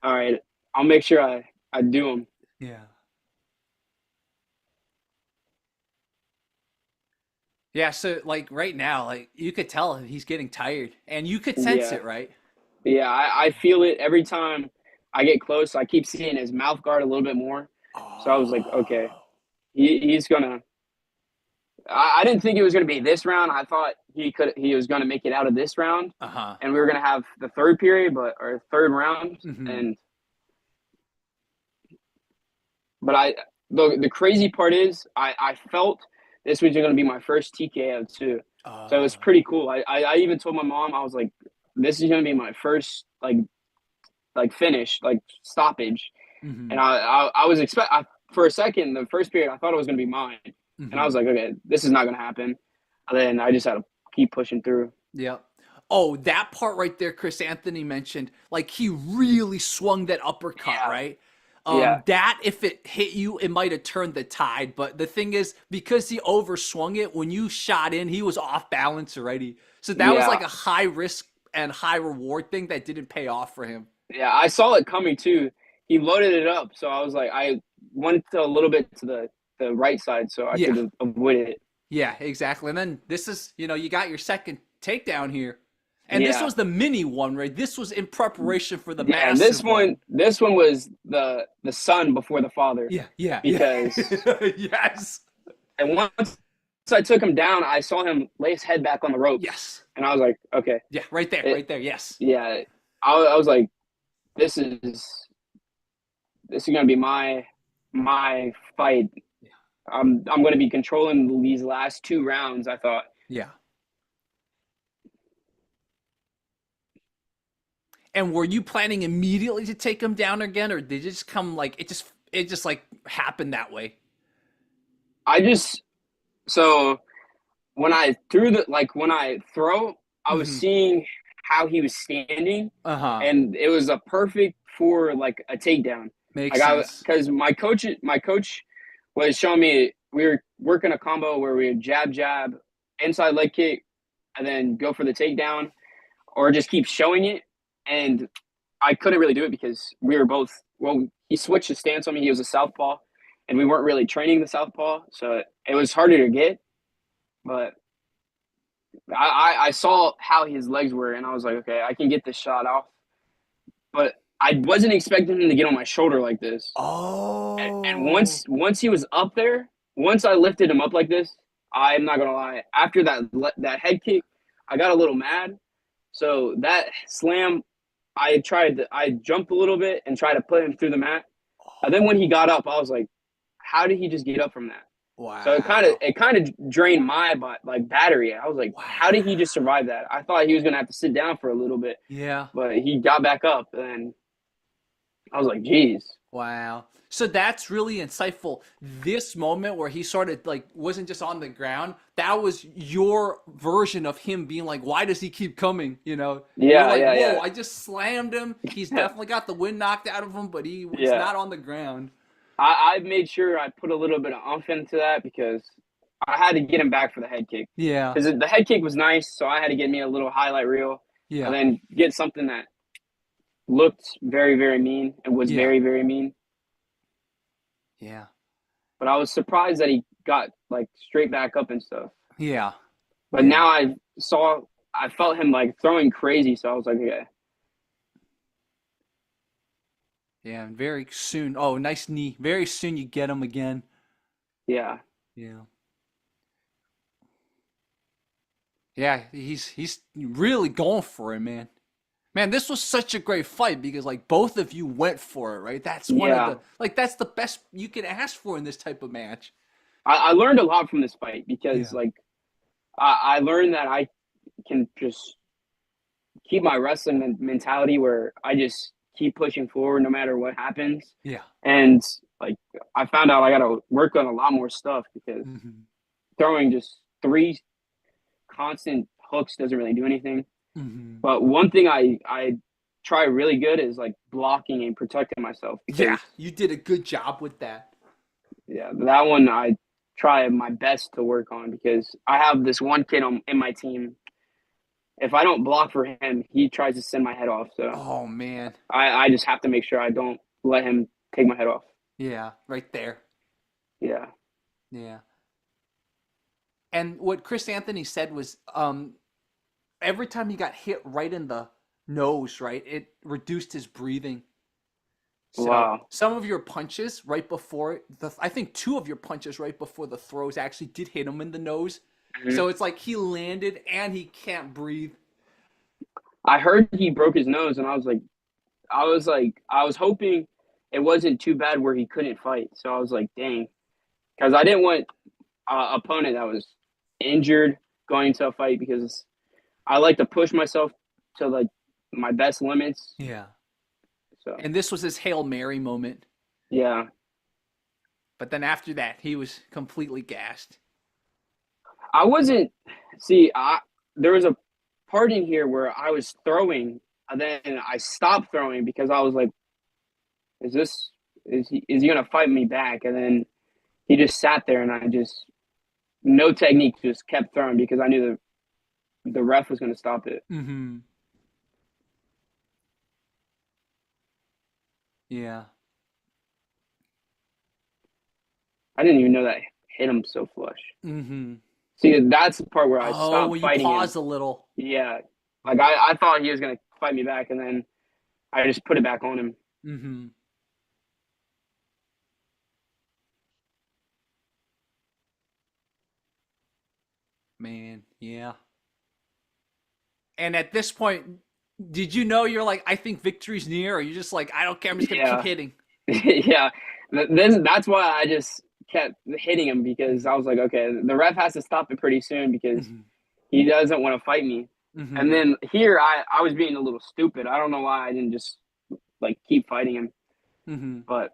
Speaker 1: All right, I'll make sure I do them.
Speaker 2: Yeah. Yeah, so like right now, like you could tell he's getting tired and you could sense
Speaker 1: Yeah,
Speaker 2: it, right?
Speaker 1: Yeah, I feel it every time I get close. I keep seeing his mouth guard a little bit more. So I was like, okay,
Speaker 2: Oh.
Speaker 1: he's gonna. I didn't think it was gonna be this round. I thought he was gonna make it out of this round,
Speaker 2: Uh-huh.
Speaker 1: and we were gonna have the third period, or third round,
Speaker 2: Mm-hmm.
Speaker 1: and but the crazy part is I felt this was gonna be my first TKO too, so it was
Speaker 2: Oh.
Speaker 1: pretty cool. I even told my mom I was like, this is gonna be my first finish stoppage.
Speaker 2: Mm-hmm.
Speaker 1: And I was for a second, the first period, I thought it was going to be mine. And I
Speaker 2: Mm-hmm.
Speaker 1: was like, okay, this is not going to happen. And then I just had to keep pushing through.
Speaker 2: Yep. Oh, that part right there, Chris Anthony mentioned, like he really swung that uppercut,
Speaker 1: Yeah.
Speaker 2: right?
Speaker 1: Yeah.
Speaker 2: That if it hit you, it might have turned the tide. But the thing is, because he overswung it, when you shot in, he was off balance already. So that was
Speaker 1: Yeah.
Speaker 2: like a high risk and high reward thing that didn't pay off for him.
Speaker 1: Yeah. I saw it coming too. He loaded it up. So I was like, I went a little bit to the right side so I
Speaker 2: Yeah,
Speaker 1: could avoid it.
Speaker 2: yeah, exactly. And then this is, you got your second takedown here. And this
Speaker 1: Yeah.
Speaker 2: was the mini one, right? This was in preparation for the
Speaker 1: Yeah. And this
Speaker 2: massive
Speaker 1: one,
Speaker 2: one.
Speaker 1: this one was the son before the father
Speaker 2: Yeah, yeah, yeah.
Speaker 1: because
Speaker 2: Yes.
Speaker 1: and once I took him down, I saw him lay his head back on the ropes.
Speaker 2: Yes.
Speaker 1: And I was like, okay.
Speaker 2: Yeah, right there,
Speaker 1: It,
Speaker 2: right there. Yes.
Speaker 1: yeah. I was like, this is this is gonna be my fight.
Speaker 2: Yeah.
Speaker 1: I'm gonna be controlling these last two rounds. I thought.
Speaker 2: Yeah. And were you planning immediately to take him down again, or did it just come like it just like happened that way?
Speaker 1: I just so when I threw when I throw, I was
Speaker 2: Mm-hmm.
Speaker 1: seeing how he was standing,
Speaker 2: Uh-huh.
Speaker 1: and it was a perfect for like a takedown.
Speaker 2: Makes
Speaker 1: Like I
Speaker 2: sense.
Speaker 1: because my coach was showing me we were working a combo where we would jab jab inside leg kick and then go for the takedown or just keep showing it. And I couldn't really do it because we were both. Well, he switched his stance on me. He was a southpaw, and we weren't really training the southpaw, so it was harder to get. But I saw how his legs were, and I was like, okay, I can get this shot off. But I wasn't expecting him to get on my shoulder like this. And
Speaker 2: Oh.
Speaker 1: once he was up there, once I lifted him up like this, I'm not gonna lie. After that head kick, I got a little mad. So that slam, I jumped a little bit and tried to put him through the mat. And then when he got up, I was like, how did he just get up from that? So
Speaker 2: Wow.
Speaker 1: it kind of drained my battery. I was like, how did he just
Speaker 2: Wow.
Speaker 1: survive that? I thought he was gonna have to sit down for a little bit,
Speaker 2: Yeah.
Speaker 1: but he got back up, and I was like, geez,
Speaker 2: Wow. So that's really insightful. This moment where he sort of like wasn't just on the ground, that was your version of him being like, why does he keep coming? You're
Speaker 1: yeah,
Speaker 2: like,
Speaker 1: yeah,
Speaker 2: whoa,
Speaker 1: yeah,
Speaker 2: I just slammed him. He's definitely got the wind knocked out of him, but he's
Speaker 1: yeah.
Speaker 2: not on the ground.
Speaker 1: I made sure I put a little bit of umph into that because I had to get him back for the head kick
Speaker 2: Yeah.
Speaker 1: because the head kick was nice, so I had to get me a little highlight reel and
Speaker 2: Yeah.
Speaker 1: then get something that looked very, very mean and was
Speaker 2: Yeah.
Speaker 1: very, very mean.
Speaker 2: Yeah.
Speaker 1: But I was surprised that he got like straight back up and stuff.
Speaker 2: Yeah.
Speaker 1: But
Speaker 2: Yeah.
Speaker 1: now I felt him like throwing crazy, so I was like, okay,
Speaker 2: Yeah. And very soon. Oh, nice knee. Very soon you get him again.
Speaker 1: yeah,
Speaker 2: Yeah. Yeah. He's really going for it, man. Man, this was such a great fight because like both of you went for it, right? That's one of
Speaker 1: yeah.
Speaker 2: the like that's the best you can ask for in this type of match.
Speaker 1: I learned a lot from this fight because
Speaker 2: Yeah.
Speaker 1: like I learned that I can just keep my wrestling mentality where I just keep pushing forward no matter what happens.
Speaker 2: Yeah.
Speaker 1: And like I found out I got to work on a lot more stuff because
Speaker 2: Hmm.
Speaker 1: throwing just three constant hooks doesn't really do anything.
Speaker 2: Hmm.
Speaker 1: But one thing I try really good is like blocking and protecting myself
Speaker 2: Yeah,
Speaker 1: because
Speaker 2: you did a good job with that.
Speaker 1: yeah, that one I try my best to work on because I have this one kid in my team. If I don't block for him, he tries to send my head off. So
Speaker 2: Oh man.
Speaker 1: I just have to make sure I don't let him take my head off.
Speaker 2: Yeah, right there.
Speaker 1: Yeah.
Speaker 2: Yeah. And what Chris Anthony said was every time he got hit right in nose, right? It reduced his breathing. So
Speaker 1: Wow.
Speaker 2: some of your punches right before I think two of your punches right before the throws actually did hit him in the nose.
Speaker 1: Mhm.
Speaker 2: So it's like he landed and he can't breathe.
Speaker 1: I heard he broke his nose, and I was hoping it wasn't too bad where he couldn't fight. So I was like, dang, because I didn't want opponent that was injured going into a fight because I like to push myself to like my best limits.
Speaker 2: Yeah.
Speaker 1: So
Speaker 2: And this was his Hail Mary moment.
Speaker 1: yeah,
Speaker 2: But then after that, he was completely gassed.
Speaker 1: I wasn't. See, I there was a part in here where I was throwing, and then I stopped throwing because I was like, "Is this is he gonna fight me back?" And then he just sat there, and I just no technique, just kept throwing because I knew the ref was gonna stop it.
Speaker 2: Mm-hmm. Yeah.
Speaker 1: I didn't even know that hit him so flush.
Speaker 2: Mm-hmm.
Speaker 1: See, that's the part where I
Speaker 2: Oh,
Speaker 1: stopped
Speaker 2: you
Speaker 1: fighting him.
Speaker 2: paused a little.
Speaker 1: Yeah, like I thought he was gonna fight me back, and then I just put it back on him.
Speaker 2: Mm-hmm. Man, yeah. And at this point, did you know you're like, I think victory's near, or you just like, I don't care, I'm just gonna keep
Speaker 1: Yeah,
Speaker 2: hitting?
Speaker 1: yeah. Then that's why I just kept hitting him because I was like, okay, the ref has to stop it pretty soon because
Speaker 2: Mm-hmm.
Speaker 1: he doesn't want to fight me. And
Speaker 2: Mm-hmm.
Speaker 1: then here I was being a little stupid. I don't know why I didn't just like keep fighting him,
Speaker 2: Mm-hmm.
Speaker 1: but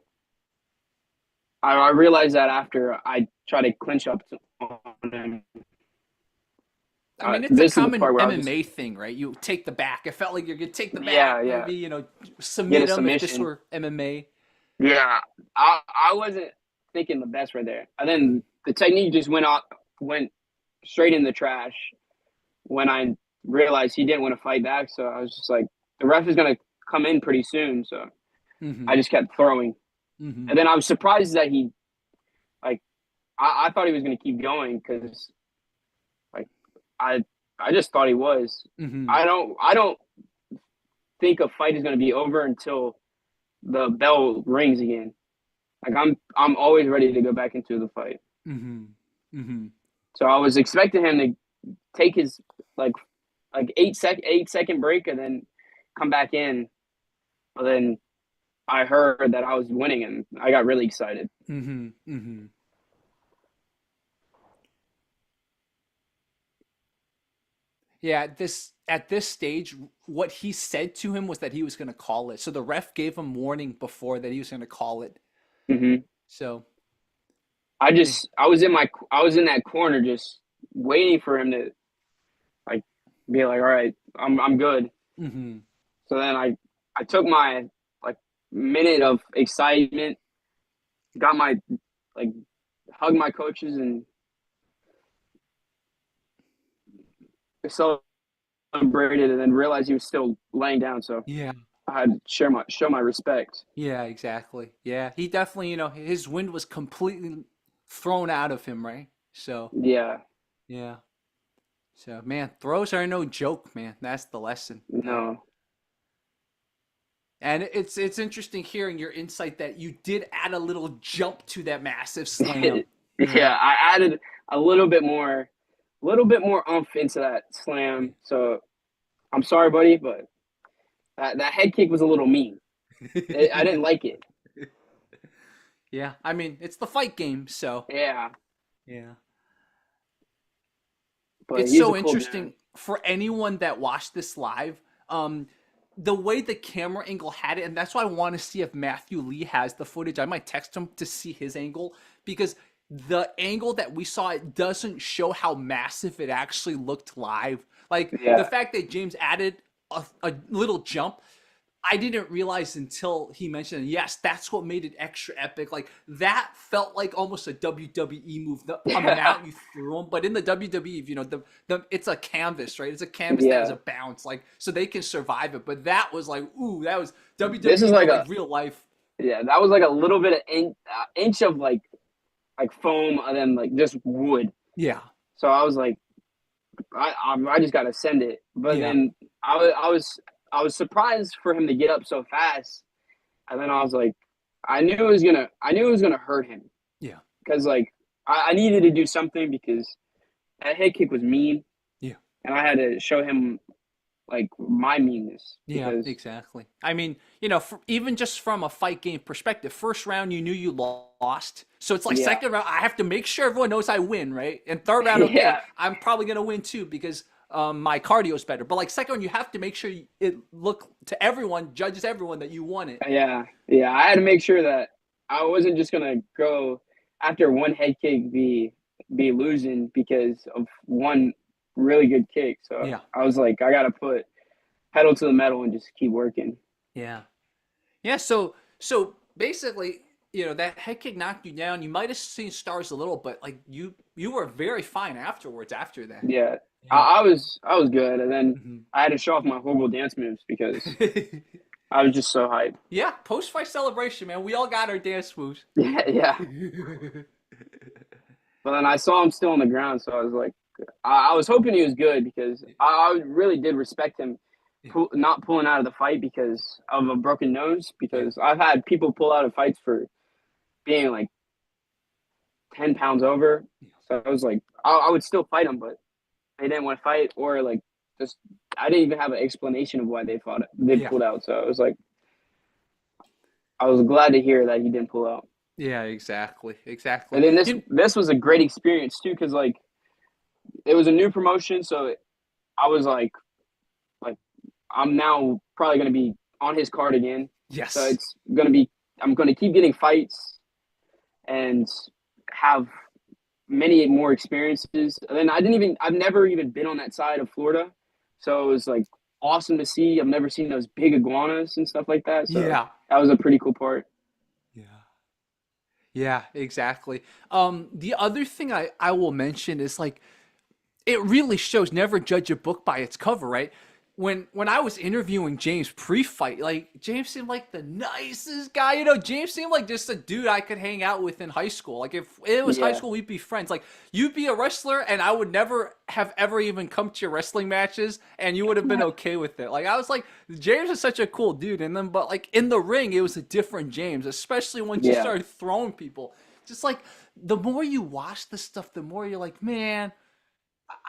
Speaker 1: I realized that after I tried to clinch up on him.
Speaker 2: I mean, it's a
Speaker 1: This is the
Speaker 2: common
Speaker 1: part where I was just
Speaker 2: MMA thing, right? You take the back. It felt like you're gonna take the back,
Speaker 1: yeah, yeah,
Speaker 2: maybe,
Speaker 1: get a
Speaker 2: submit him if this
Speaker 1: submission.
Speaker 2: were MMA.
Speaker 1: Yeah, I wasn't thinking the best right there, and then the technique just went straight in the trash when I realized he didn't want to fight back. So I was just like, the ref is gonna come in pretty soon. So
Speaker 2: Mm-hmm.
Speaker 1: I just kept throwing,
Speaker 2: Mm-hmm.
Speaker 1: and then I was surprised that he like I thought he was gonna keep going because like I I just thought he was.
Speaker 2: Mm-hmm.
Speaker 1: I don't think a fight is gonna be over until the bell rings again. Like I'm always ready to go back into the fight.
Speaker 2: Mm-hmm. Mm-hmm.
Speaker 1: So I was expecting him to take his like 8 second break and then come back in. But then I heard that I was winning and I got really excited.
Speaker 2: Mm-hmm. Mm-hmm. Yeah, at this stage, what he said to him was that he was going to call it. So the ref gave him warning before that he was going to call it.
Speaker 1: Hmm.
Speaker 2: So yeah.
Speaker 1: I was in that corner just waiting for him to like be like, all right, I'm good.
Speaker 2: Mm-hmm.
Speaker 1: So then I took my like minute of excitement, got my like hugged my coaches and celebrated, and then realized he was still laying down. So
Speaker 2: Yeah.
Speaker 1: I had to show my respect.
Speaker 2: Yeah, exactly. Yeah, he definitely, his wind was completely thrown out of him, right? So,
Speaker 1: Yeah,
Speaker 2: yeah. So, man, throws are no joke, man. That's the lesson.
Speaker 1: no,
Speaker 2: And it's interesting hearing your insight that you did add a little jump to that massive slam.
Speaker 1: yeah. I added a little bit more oomph into that slam. So I'm sorry, buddy, but that head kick was a little mean. I didn't like it.
Speaker 2: Yeah, I mean, it's the fight game, so
Speaker 1: Yeah,
Speaker 2: yeah.
Speaker 1: but
Speaker 2: It's
Speaker 1: he's a
Speaker 2: so
Speaker 1: cool dude.
Speaker 2: interesting for anyone that watched this live. The way the camera angle had it, and that's why I want to see if Matthew Lee has the footage. I might text him to see his angle because the angle that we saw it doesn't show how massive it actually looked live. Like the
Speaker 1: Yeah,
Speaker 2: fact that James added a little jump, I didn't realize until he mentioned it. Yes, that's what made it extra epic. Like that felt like almost a WWE move, the
Speaker 1: yeah,
Speaker 2: amount you threw him. But in the WWE, the it's a canvas, right? It's a canvas that has
Speaker 1: yeah.
Speaker 2: a bounce, like so they can survive it. But that was like, ooh, that was
Speaker 1: This is
Speaker 2: WWE, but
Speaker 1: like
Speaker 2: like
Speaker 1: a
Speaker 2: real life.
Speaker 1: yeah. That was like a little bit of inch of like foam and then like just wood.
Speaker 2: Yeah,
Speaker 1: So I was like, I just got to send it. But
Speaker 2: yeah.
Speaker 1: then I was I was surprised for him to get up so fast, and then I was like, I knew it was gonna hurt him
Speaker 2: Yeah.
Speaker 1: because like I needed to do something because that head kick was mean,
Speaker 2: Yeah.
Speaker 1: and I had to show him like my meanness
Speaker 2: Yeah,
Speaker 1: because
Speaker 2: exactly. I mean, even just from a fight game perspective, first round you knew you lost. So it's like
Speaker 1: yeah,
Speaker 2: second round, I have to make sure everyone knows I win, right? And third round,
Speaker 1: yeah,
Speaker 2: okay, I'm probably gonna win too because my cardio is better. But like second round, you have to make sure it look to everyone, judges everyone that you won it.
Speaker 1: yeah. I had to make sure that I wasn't just gonna go after one head kick be losing because of one really good kick. So
Speaker 2: Yeah,
Speaker 1: I was like, I gotta put pedal to the metal and just keep working.
Speaker 2: yeah, yeah. So basically, that head kick knocked you down. You might have seen stars a little, but like you were very fine afterwards. After that.
Speaker 1: Yeah,
Speaker 2: Yeah.
Speaker 1: I was good, and then
Speaker 2: Mhm.
Speaker 1: I had to show off my horrible dance moves because I was just so hyped.
Speaker 2: Yeah, post fight celebration, man. We all got our dance moves.
Speaker 1: Yeah, yeah. But then I saw him still on the ground, so I was like, I was hoping he was good because I really did respect him
Speaker 2: Yeah,
Speaker 1: not pulling out of the fight because of a broken nose.
Speaker 2: yeah,
Speaker 1: Because I've had people pull out of fights for being like 10 pounds over,
Speaker 2: yeah,
Speaker 1: so I was like, I would still fight him, but they didn't want to fight or like just I didn't even have an explanation of why they fought it. They
Speaker 2: yeah,
Speaker 1: pulled out, so I was like, I was glad to hear that he didn't pull out.
Speaker 2: yeah. Exactly, exactly.
Speaker 1: And then this was a great experience too, because like it was a new promotion, so I was like I'm now probably gonna be on his card again. So
Speaker 2: Yes.
Speaker 1: it's gonna be I'm gonna keep getting fights and have many more experiences. And then I've never even been on that side of Florida, so it was like awesome to see. I've never seen those big iguanas and stuff like that, so
Speaker 2: Yeah.
Speaker 1: that was a pretty cool part.
Speaker 2: Yeah. Yeah. Exactly. The other thing I will mention is like it really shows never judge a book by its cover, right? When I was interviewing James pre-fight, like James seemed like the nicest guy. James seemed like just a dude I could hang out with in high school. Like if it was high
Speaker 1: Yeah,
Speaker 2: school, we'd be friends. Like you'd be a wrestler, and I would never have ever even come to your wrestling matches, and you would have been okay with it. Like I was like, James is such a cool dude, and then but like in the ring, it was a different James, especially once you
Speaker 1: yeah,
Speaker 2: started throwing people. Just like the more you watch this stuff, the more you're like, man,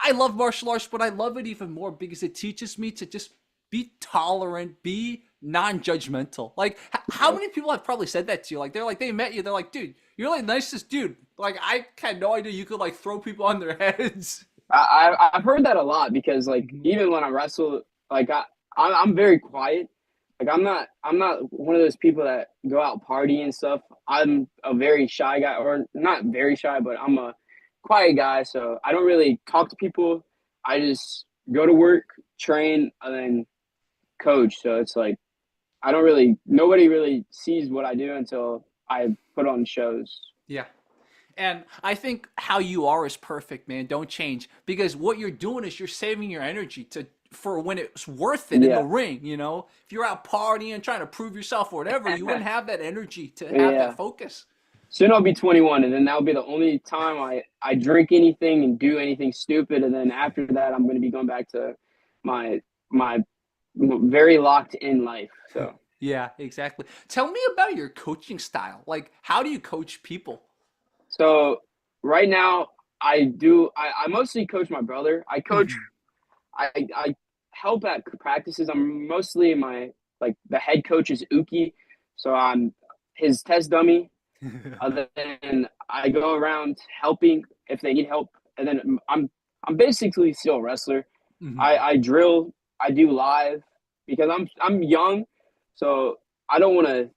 Speaker 2: I love martial arts, but I love it even more because it teaches me to just be tolerant, be non-judgmental. Like, how
Speaker 1: yeah.
Speaker 2: many people have probably said that to you? Like, they met you, they're like, dude, you're like the nicest dude. Like, I had no idea you could like throw people on their heads.
Speaker 1: I've heard that a lot because like even when I wrestle, like I'm very quiet. Like I'm not one of those people that go out party and stuff. I'm a very shy guy, or not very shy, but I'm a quiet guy. So I don't really talk to people. I just go to work, train, and then coach. So it's like I don't really nobody really sees what I do until I put on shows.
Speaker 2: Yeah. And I think how you are is perfect, man. Don't change because what you're doing is you're saving your energy to for when it's worth it in the
Speaker 1: Yeah,
Speaker 2: ring. If you're out partying, trying to prove yourself or whatever, you wouldn't have that energy to have that
Speaker 1: yeah.
Speaker 2: focus.
Speaker 1: Soon I'll be 21, and then that'll be the only time I drink anything and do anything stupid. And then after that, I'm going to be going back to my my very locked in life. So
Speaker 2: Yeah, exactly. Tell me about your coaching style. Like, how do you coach people?
Speaker 1: so right now I mostly coach my brother.
Speaker 2: Mhm.
Speaker 1: I help at practices. I'm mostly my like the head coach is Uki, so I'm his test dummy. Other than I go around helping if they need help, and then I'm basically still a wrestler.
Speaker 2: Mhm.
Speaker 1: I drill, I do live because I'm young, so I don't want to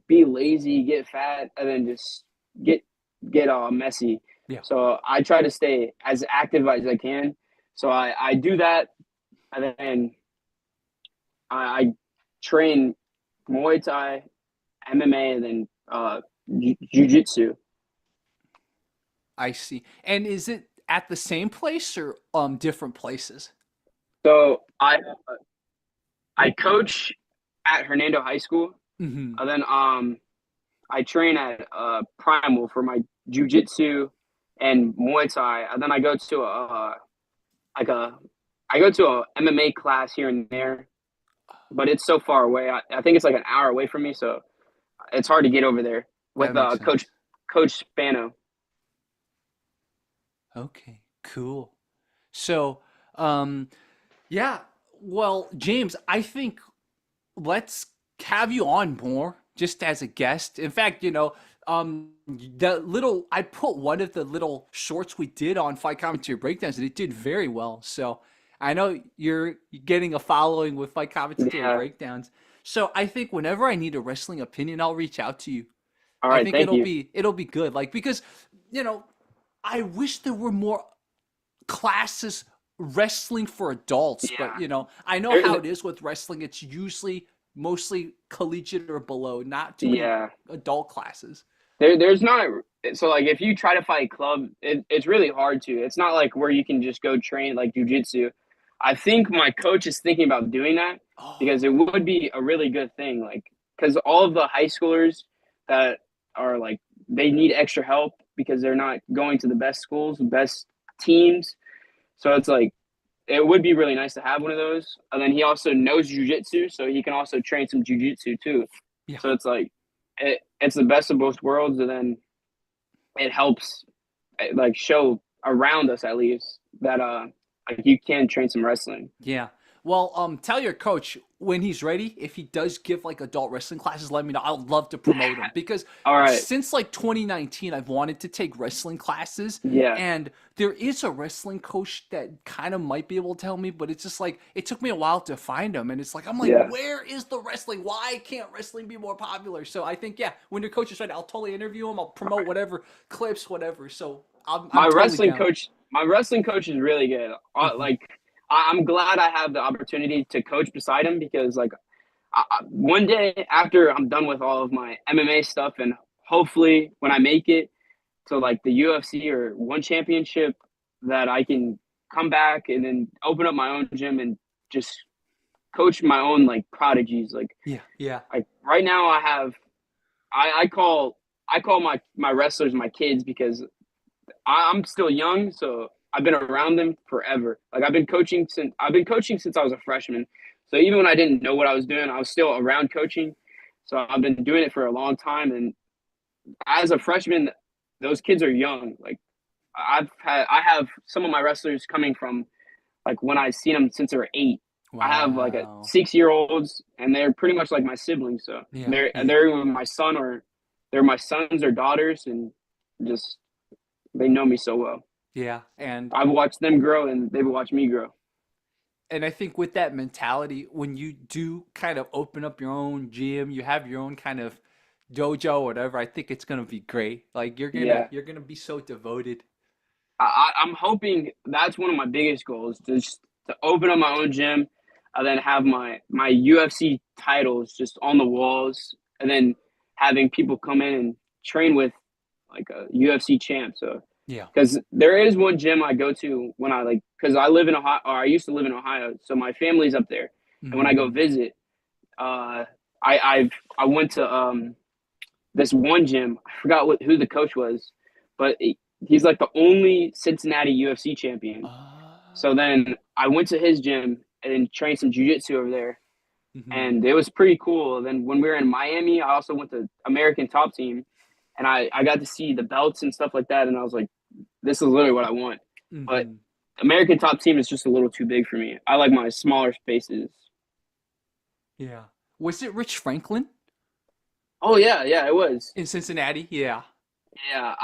Speaker 1: be lazy, get fat, and then just get get messy.
Speaker 2: Yeah,
Speaker 1: So I try to stay as active as I can. So I do that, and then I train Muay Thai, MMA, and then Jiu-Jitsu.
Speaker 2: I see. And is it at the same place or different places?
Speaker 1: So I coach at Hernando High School,
Speaker 2: Hmm.
Speaker 1: and then I train at Primal for my jujitsu and Muay Thai, and then I go to like a I go to a MMA class here and there. but it's so far away. I think it's like an hour away from me, so it's hard to get over there
Speaker 2: That
Speaker 1: with
Speaker 2: makes
Speaker 1: Coach
Speaker 2: sense.
Speaker 1: Spano.
Speaker 2: Okay, cool. So, um, yeah. Well, James, I think let's have you on more just as a guest. In fact, the little I put one of the little shorts we did on Fight Commentary Breakdowns, and it did very well. So I know you're getting a following with Fight Commentary
Speaker 1: Yeah.
Speaker 2: Breakdowns. So I think whenever I need a wrestling opinion, I'll reach out to you.
Speaker 1: All
Speaker 2: I
Speaker 1: right.
Speaker 2: think
Speaker 1: Thank you.
Speaker 2: it'll be good. Like because you know I wish there were more classes wrestling for adults, but
Speaker 1: Yeah.
Speaker 2: I know how
Speaker 1: There,
Speaker 2: it is with wrestling. It's usually mostly collegiate or below, not too many
Speaker 1: yeah.
Speaker 2: adult classes.
Speaker 1: There's not so like if you try to fight club, it's really hard to. It's not like where you can just go train like jujitsu. I think my coach is thinking about doing that because it
Speaker 2: Oh,
Speaker 1: would be a really good thing. Like because all of the high schoolers that are like they need extra help because they're not going to the best schools, the best teams. So it's like it would be really nice to have one of those. And then he also knows jujitsu, so he can also train some jujitsu too.
Speaker 2: yeah.
Speaker 1: So it's like it's the best of both worlds, and then it helps like show around us at least that like you can train some wrestling.
Speaker 2: Yeah. Well, tell your coach when he's ready, if he does give like adult wrestling classes, let me know. I'd love to promote him because
Speaker 1: All right,
Speaker 2: since like 2019, I've wanted to take wrestling classes,
Speaker 1: yeah,
Speaker 2: and there is a wrestling coach that kind of might be able to tell me, but it's just like it took me a while to find him, and it's like I'm like,
Speaker 1: yeah.
Speaker 2: where is the wrestling? Why can't wrestling be more popular? So I think yeah, when your coach is ready, I'll totally interview him. I'll promote whatever clips, whatever. So I'm totally down.
Speaker 1: My wrestling coach is really good.
Speaker 2: Hmm.
Speaker 1: Like I'm glad I have the opportunity to coach beside him because like one day after I'm done with all of my MMA stuff and hopefully when I make it to like the UFC or one championship that I can come back and then open up my own gym and just coach my own like prodigies.
Speaker 2: Yeah, yeah.
Speaker 1: Like right now I call my wrestlers my kids because I'm still young, so I've been around them forever. Like I've been coaching since I was a freshman. So even when I didn't know what I was doing, I was still around coaching. So I've been doing it for a long time. And as a freshman, those kids are young. Like I have some of my wrestlers coming from like when I've seen them since they were 8. I have like a
Speaker 2: Wow.
Speaker 1: 6 year olds, and they're pretty much like my siblings. So
Speaker 2: Yeah, yeah.
Speaker 1: they're my son or they're my sons or daughters, and just they know me so well.
Speaker 2: Yeah, and
Speaker 1: I've watched them grow, and they've watched me grow.
Speaker 2: I think with that mentality, when you do kind of open up your own gym, you have your own kind of dojo or whatever, I think it's gonna be great. Like
Speaker 1: Yeah,
Speaker 2: you're gonna be so devoted.
Speaker 1: I'm hoping that's one of my biggest goals, just to open up my own gym, and then have my UFC titles just on the walls, and then having people come in and train with like a UFC champ. So
Speaker 2: Yeah.
Speaker 1: because there is one gym I go to when I like because I live in Ohio or I used to live in Ohio, so my family's up there, and when I go
Speaker 2: Mm,
Speaker 1: visit, I went to this one gym. I forgot who the coach was, but he's like the only Cincinnati UFC champion. So
Speaker 2: uh,
Speaker 1: then I went to his gym and trained some jujitsu over there,
Speaker 2: mhm.
Speaker 1: and it was pretty cool. Then when we were in Miami, I also went to American Top Team, and I got to see the belts and stuff like that, and I was like, this is literally what I want. But
Speaker 2: Mhm.
Speaker 1: American Top Team is just a little too big for me. I like my smaller spaces.
Speaker 2: Yeah. Was it Rich Franklin
Speaker 1: Oh yeah, it was.
Speaker 2: in Cincinnati? Yeah.
Speaker 1: Yeah,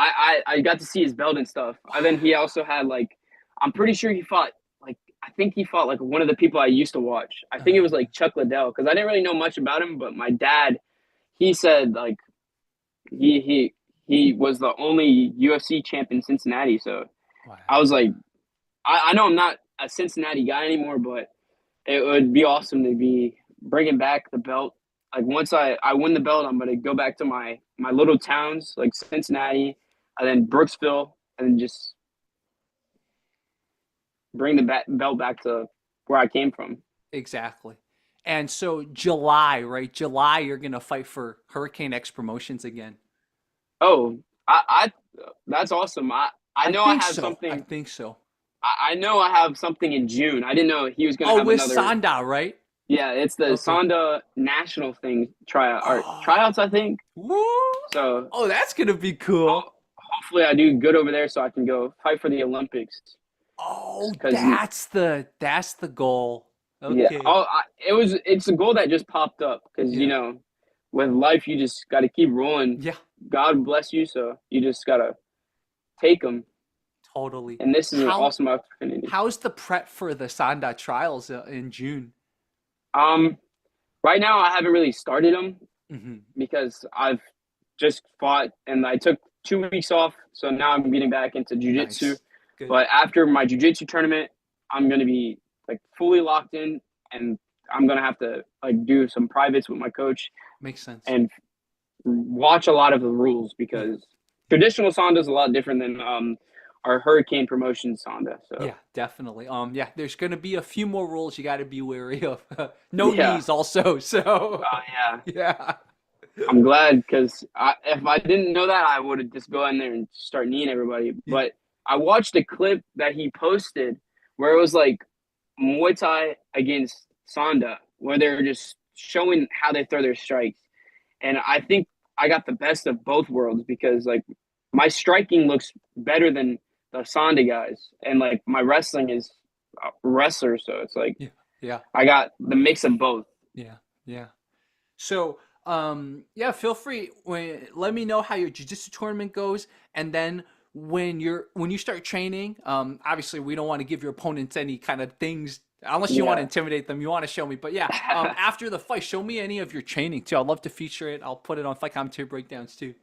Speaker 1: I got to see his belt and stuff. And then he
Speaker 2: Wow.
Speaker 1: also had like, I'm pretty sure he fought like I think he fought like one of the people I used to watch. I think it was like Chuck Liddell because I didn't really know much about him, but my dad he said like he he he was the only UFC champ in Cincinnati. So I was
Speaker 2: Wow.
Speaker 1: like, I know I'm not a Cincinnati guy anymore, but it would be awesome to be bringing back the belt. Like once I win the belt, I'm gonna go back to my little towns like Cincinnati, and then Brooksville, and just bring the belt back to where I came from.
Speaker 2: Exactly. And so July, right? July, you're gonna fight for Hurricane X Promotions again.
Speaker 1: Oh, I that's awesome. I
Speaker 2: I
Speaker 1: know I
Speaker 2: think
Speaker 1: have
Speaker 2: so. I
Speaker 1: something.
Speaker 2: think so.
Speaker 1: I know I have something in June. I didn't know he was gonna
Speaker 2: Oh,
Speaker 1: have
Speaker 2: with
Speaker 1: another.
Speaker 2: Sanda, right?
Speaker 1: Yeah, it's the
Speaker 2: Okay.
Speaker 1: Sanda national thing tryout or
Speaker 2: Oh,
Speaker 1: tryouts, I think.
Speaker 2: woo!
Speaker 1: So
Speaker 2: Oh, that's gonna be cool.
Speaker 1: hopefully I do good over there so I can go fight for the Olympics.
Speaker 2: Oh,
Speaker 1: Because
Speaker 2: that's the goal.
Speaker 1: yeah,
Speaker 2: Okay.
Speaker 1: it's a goal that just popped up because
Speaker 2: Yeah.
Speaker 1: with life you just got to keep rolling.
Speaker 2: Yeah.
Speaker 1: God bless you, so you just gotta take them.
Speaker 2: Totally.
Speaker 1: And this is an
Speaker 2: How
Speaker 1: awesome opportunity.
Speaker 2: how's the prep for the Sanda trials in June?
Speaker 1: Um, right now I haven't really started them
Speaker 2: Hmm.
Speaker 1: because I've just fought and I took 2 weeks off, so now I'm getting back into jujitsu.
Speaker 2: Nice. Good.
Speaker 1: But after my jujitsu tournament, I'm gonna be like fully locked in, and I'm gonna have to like do some privates with my coach
Speaker 2: Makes sense.
Speaker 1: and watch a lot of the rules
Speaker 2: Yeah.
Speaker 1: because traditional Sanda is a lot different than our Hurricane Promotion Sanda. So
Speaker 2: Yeah, definitely. Yeah, there's gonna be a few more rules you got to be wary of. No
Speaker 1: yeah,
Speaker 2: knees, also. So,
Speaker 1: yeah,
Speaker 2: yeah,
Speaker 1: I'm glad because if I didn't know that, I would have just go in there and start kneeing everybody.
Speaker 2: yeah,
Speaker 1: But I watched a clip that he posted where it was like Muay Thai against Sanda, where they were just showing how they throw their strikes. And I think I got the best of both worlds because like my striking looks better than the Sanda guys, and like my wrestling is wrestler, so it's like
Speaker 2: yeah, yeah,
Speaker 1: I got the mix of both.
Speaker 2: yeah, yeah. So, yeah, feel free let me know how your jiu-jitsu tournament goes, and then when you start training, obviously we don't want to give your opponents any kind of things unless you want to
Speaker 1: Yeah.
Speaker 2: intimidate them. You want to show me, but yeah, after the fight, show me any of your training too. I'd love to feature it. I'll put it on fight commentary breakdowns too.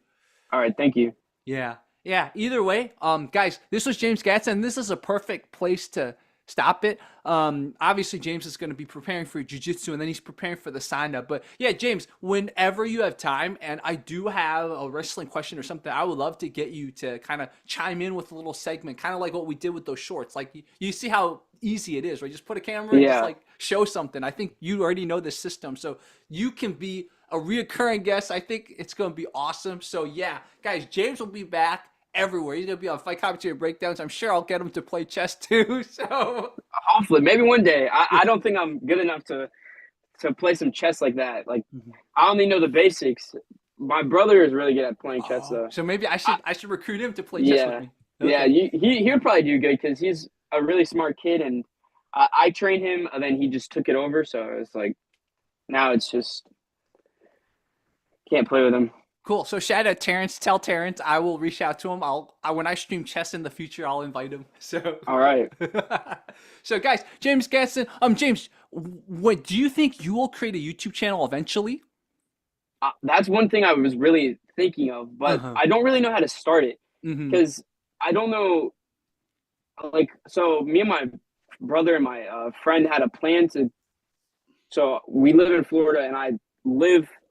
Speaker 1: All right, thank you.
Speaker 2: Yeah. Yeah. Either way, guys, this was James Gadson. This is a perfect place to stop it. Obviously James is going to be preparing for jiu-jitsu and then he's preparing for the sign-up. But yeah, James, whenever you have time, and I do have a wrestling question or something, I would love to get you to kind of chime in with a little segment, kind of like what we did with those shorts. Like you see how easy it is, right? Just put a camera and just
Speaker 1: Yeah.
Speaker 2: like show something. I think you already know the system, so you can be a reoccurring guest. I think it's going to be awesome. So yeah, guys, James will be back everywhere. He's going to be on fight commentary breakdowns. I'm sure I'll get him to play chess too. So
Speaker 1: Hopefully, maybe one day. I don't think I'm good enough to play some chess like that. Like I only know the basics. My brother is really good at playing chess
Speaker 2: oh,
Speaker 1: though.
Speaker 2: so maybe I
Speaker 1: I,
Speaker 2: should recruit him to play chess with
Speaker 1: yeah,
Speaker 2: me.
Speaker 1: yeah.
Speaker 2: Okay.
Speaker 1: He'll probably do good because he's a really smart kid, and I trained him, and then he just took it over. So it's like now it's just can't play with him.
Speaker 2: Cool. So shout out Terrence. Tell Terrence I will reach out to him. When I stream chess in the future, I'll invite him. So
Speaker 1: All right.
Speaker 2: so guys, James Gadson. James, what do you think you will create a YouTube channel eventually?
Speaker 1: That's one thing I was really thinking of, but
Speaker 2: Uh-huh.
Speaker 1: I don't really know how to start it
Speaker 2: Mm-hmm.
Speaker 1: because I don't know. Like, so me and my brother and my friend had a plan to. So we live in Florida, and I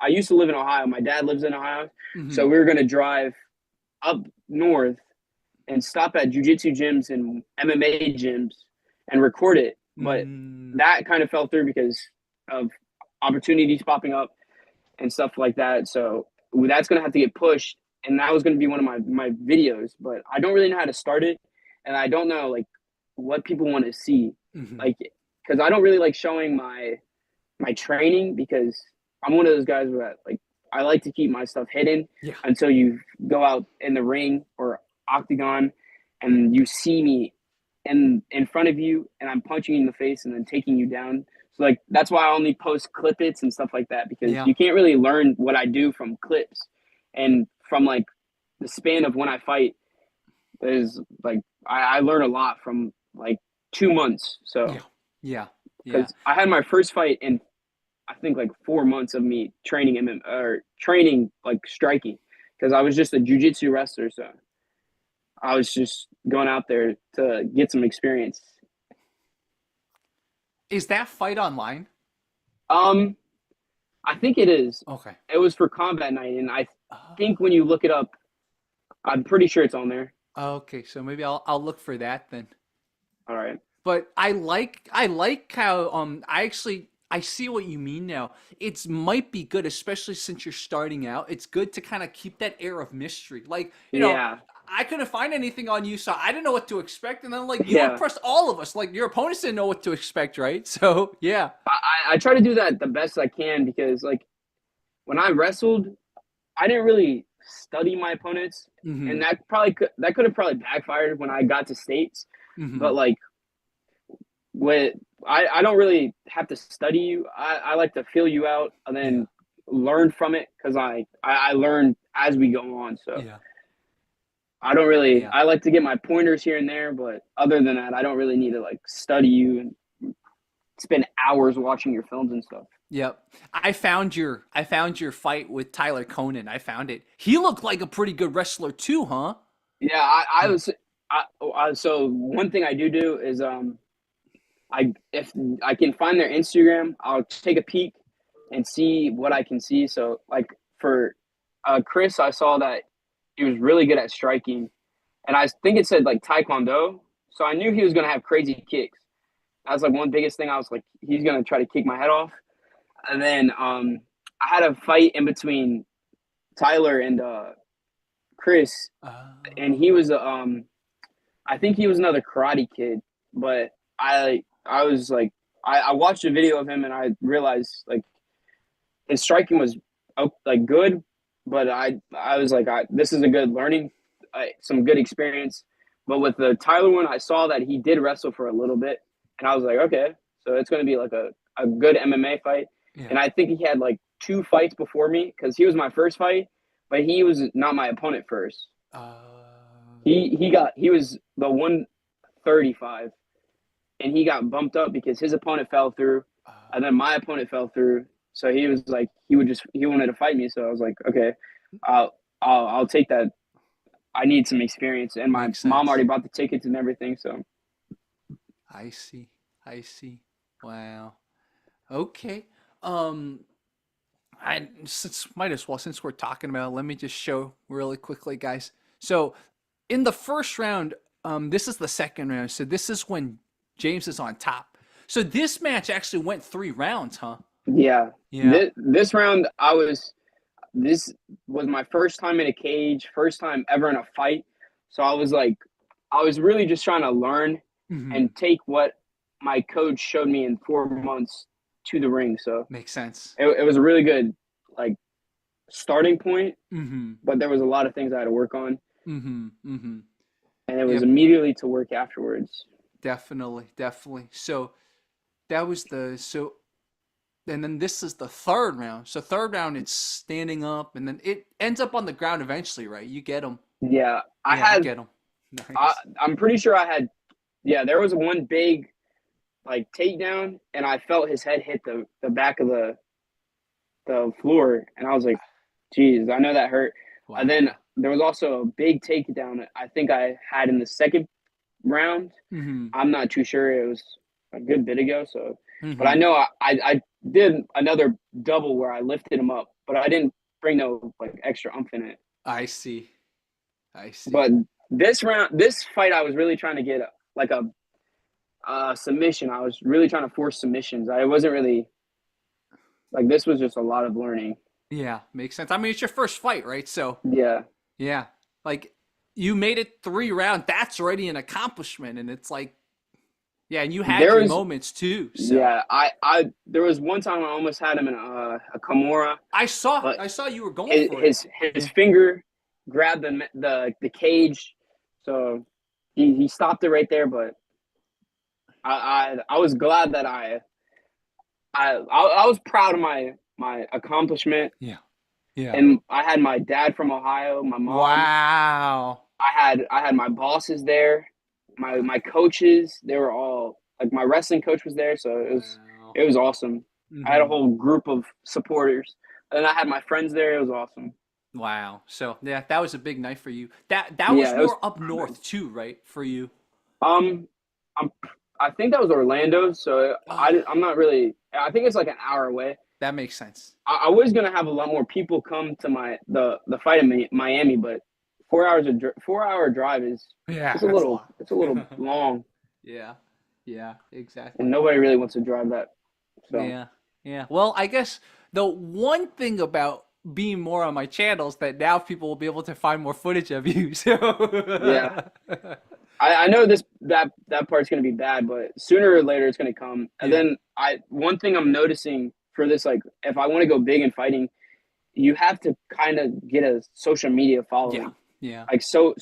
Speaker 1: used to live in Ohio. My dad lives in Ohio, so
Speaker 2: Mm-hmm.
Speaker 1: we were gonna drive up north and stop at jujitsu gyms and MMA gyms and record it. But
Speaker 2: Mm,
Speaker 1: that kind of fell through because of opportunities popping up and stuff like that. So that's gonna have to get pushed, and that was gonna be one of my videos. But I don't really know how to start it, and I don't know like what people want to see,
Speaker 2: mm-hmm.
Speaker 1: like because I don't really like showing my training because I'm one of those guys that like I like to keep my stuff hidden
Speaker 2: Yeah.
Speaker 1: until you go out in the ring or octagon and you see me in front of you and I'm punching you in the face and then taking you down. So like that's why I only post clippets and stuff like that because
Speaker 2: Yeah.
Speaker 1: you can't really learn what I do from clips and from like the span of when I fight. There's like I learn a lot from like 2 months.
Speaker 2: Yeah.
Speaker 1: So
Speaker 2: Yeah. Yeah.
Speaker 1: because I had my first fight in I think like 4 months of me training him or training like striking because I was just a jujitsu wrestler. So I was just going out there to get some experience.
Speaker 2: Is that fight online?
Speaker 1: Um, I think it is.
Speaker 2: Okay.
Speaker 1: It was for combat night, and I think
Speaker 2: Oh.
Speaker 1: when you look it up, I'm pretty sure it's on there.
Speaker 2: Okay. So maybe I'll look for that then.
Speaker 1: All right.
Speaker 2: But I like how I see what you mean now. It's might be good, especially since you're starting out. It's good to kind of keep that air of mystery. Like,
Speaker 1: Yeah.
Speaker 2: I couldn't find anything on you, so I didn't know what to expect. And then like you
Speaker 1: Yeah,
Speaker 2: impressed all of us. Like your opponents didn't know what to expect, right? So yeah.
Speaker 1: I try to do that the best I can because like when I wrestled, I didn't really study my opponents,
Speaker 2: Mm-hmm.
Speaker 1: and that could have probably backfired when I got to states.
Speaker 2: Mm-hmm.
Speaker 1: But like with I don't really have to study you. I like to feel you out and
Speaker 2: Yeah.
Speaker 1: then learn from it because I learn as we go on. So
Speaker 2: Yeah.
Speaker 1: I don't really
Speaker 2: Yeah.
Speaker 1: I like to get my pointers here and there, but other than that, I don't really need to like study you and spend hours watching your films and stuff.
Speaker 2: Yep. I found your fight with Tyler Conan. I found it. He looked like a pretty good wrestler too, huh?
Speaker 1: Yeah, I
Speaker 2: Yeah.
Speaker 1: was so one thing I do is I if I can find their Instagram, I'll take a peek and see what I can see. So like for Chris, I saw that he was really good at striking, and I think it said like Taekwondo. So I knew he was gonna have crazy kicks. That was like one biggest thing. I was like, he's gonna try to kick my head off. And then I had a fight in between Tyler and Chris, and he
Speaker 2: Oh.
Speaker 1: was I think he was another karate kid, but I was like I watched a video of him and I realized like his striking was like good, but I was like this is a good learning, some good experience. But with the Tyler one, I saw that he did wrestle for a little bit, and I was like, okay, so it's going to be like a good MMA fight.
Speaker 2: Yeah.
Speaker 1: And I think he had like two fights before me because he was my first fight, but he was not my opponent first. He was the 135, and he got bumped up because his opponent fell through,
Speaker 2: uh,
Speaker 1: and then my opponent fell through. So he was like he wanted to fight me. So I was like, okay, I'll take that. I need some experience, and my
Speaker 2: Makes
Speaker 1: mom
Speaker 2: sense.
Speaker 1: already bought the tickets and everything. So
Speaker 2: I see. I see. Wow. Okay. Um, I since might as well since we're talking about it, let me just show really quickly, guys. So in the first round, this is the second round. So this is when James is on top. So this match actually went 3 rounds, huh?
Speaker 1: yeah,
Speaker 2: Yeah.
Speaker 1: this round this was my first time in a cage, first time ever in a fight. So I was like, I was really just trying to learn
Speaker 2: Mm-hmm.
Speaker 1: and take what my coach showed me in 4 months to the ring. So
Speaker 2: Makes sense.
Speaker 1: it was a really good like starting point,
Speaker 2: Mm-hmm.
Speaker 1: but there was a lot of things I had to work on,
Speaker 2: Mm-hmm. Mm-hmm.
Speaker 1: and it was
Speaker 2: Yep.
Speaker 1: immediately to work afterwards.
Speaker 2: Definitely. Definitely. So that was the so and then this is the third round. So third round, it's standing up, and then it ends up on the ground eventually, right? You get them.
Speaker 1: Yeah,
Speaker 2: Yeah, you get them. Nice.
Speaker 1: I'm pretty sure I had. Yeah, there was one big like takedown, and I felt his head hit the back of the floor, and I was like, "Geez, I know that hurt." And then
Speaker 2: Wow.
Speaker 1: there was also a big takedown I think I had in the second round.
Speaker 2: Mm-hmm.
Speaker 1: I'm not too sure. It was a good bit ago. So, but I
Speaker 2: Mm-hmm.
Speaker 1: know I did another double where I lifted him up, but I didn't bring no like extra umph in it.
Speaker 2: I see. I see.
Speaker 1: But this fight, I was really trying to get like a submission. I was really trying to force submissions. I wasn't really like this was just a lot of learning.
Speaker 2: Yeah, makes sense. I mean, it's your first fight, right? So
Speaker 1: Yeah,
Speaker 2: yeah, like you made it 3 rounds. That's already an accomplishment, and it's like, yeah, and you had
Speaker 1: there
Speaker 2: your
Speaker 1: was
Speaker 2: moments too. So
Speaker 1: yeah I there was one time I almost had him in a Kimura, but
Speaker 2: I saw you were going
Speaker 1: his
Speaker 2: for it.
Speaker 1: his
Speaker 2: Yeah.
Speaker 1: finger grabbed the cage, so he stopped it right there. But I was glad that I was proud of my accomplishment,
Speaker 2: Yeah. Yeah.
Speaker 1: and I had my dad from Ohio, my mom.
Speaker 2: Wow.
Speaker 1: I had my bosses there, my coaches. They were all like my wrestling coach was there, so
Speaker 2: Wow.
Speaker 1: it was awesome. I had a
Speaker 2: Mm-hmm.
Speaker 1: whole group of supporters, and I had my friends there. It was awesome.
Speaker 2: Wow. So yeah, that was a big night for you. That was
Speaker 1: Yeah, it was
Speaker 2: more up north too, right? For you.
Speaker 1: Um, I'm I think that was Orlando, so I'm not really. I think it's like an hour away.
Speaker 2: That makes sense.
Speaker 1: I was gonna have a lot more people come to the fight in Miami, but 4 hour drive is
Speaker 2: Yeah, that's a lot.
Speaker 1: it's a little long,
Speaker 2: Yeah. Yeah,
Speaker 1: and
Speaker 2: exactly.
Speaker 1: nobody really wants to drive that. So
Speaker 2: Yeah. Yeah. Well, I guess the one thing about being more on my channels that now people will be able to find more footage of you. So
Speaker 1: Yeah. I know that part's gonna be bad, but sooner or later it's gonna come. And
Speaker 2: yeah,
Speaker 1: then one thing I'm noticing for this, like if I want to go big in fighting, you have to kind of get a social media
Speaker 2: yeah,
Speaker 1: following.
Speaker 2: yeah.
Speaker 1: Like so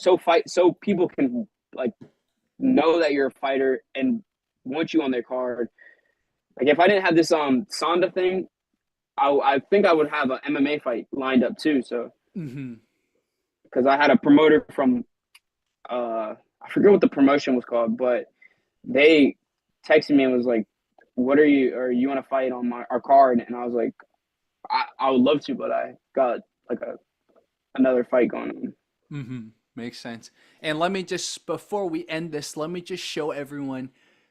Speaker 1: people can like know that you're a fighter and want you on their card. Like if I didn't have this Sanda thing, I think I would have an MMA fight lined up too. So
Speaker 2: Hmm.
Speaker 1: because I had a promoter from I forget what the promotion was called, but they texted me and was like, "What are you? Or you want to fight on our card?" And I was like, I would love to, but I got like another fight going on.
Speaker 2: Hmm. Makes sense. And let me just, before we end this, let me just show everyone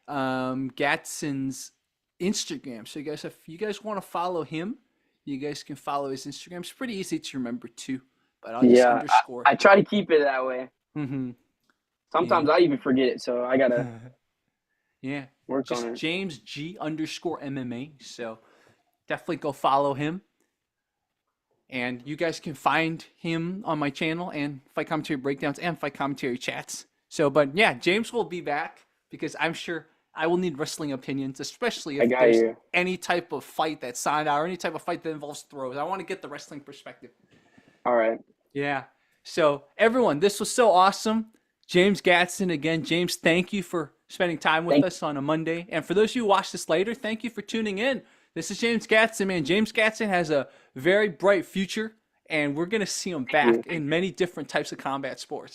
Speaker 2: Gatson's Instagram. So you guys, if you guys want to follow him, you guys can follow his Instagram. It's pretty easy to remember too, but I'll just
Speaker 1: Yeah,
Speaker 2: underscore.
Speaker 1: I try to keep it that way.
Speaker 2: Hmm. Yeah.
Speaker 1: Sometimes I even forget it, so I gotta
Speaker 2: Yeah.
Speaker 1: work on
Speaker 2: Just
Speaker 1: it.
Speaker 2: James G underscore MMA. So definitely go follow him. And you guys can find him on my channel and fight commentary breakdowns and fight commentary chats. So, but yeah, James will be back because I'm sure I will need wrestling opinions, especially
Speaker 1: I
Speaker 2: if
Speaker 1: got
Speaker 2: there's
Speaker 1: you.
Speaker 2: any type of fight that's signed out or any type of fight that involves throws. I want to get the wrestling perspective.
Speaker 1: All right.
Speaker 2: Yeah. So, everyone, this was so awesome. James Gadson, again, James, thank you for spending time with
Speaker 1: Thank
Speaker 2: us on a Monday. And for those of you who watch this later, thank you for tuning in. This is James Gadson, man. James Gadson has a very bright future, and we're going to see him
Speaker 1: you.
Speaker 2: back in many different types of combat sports.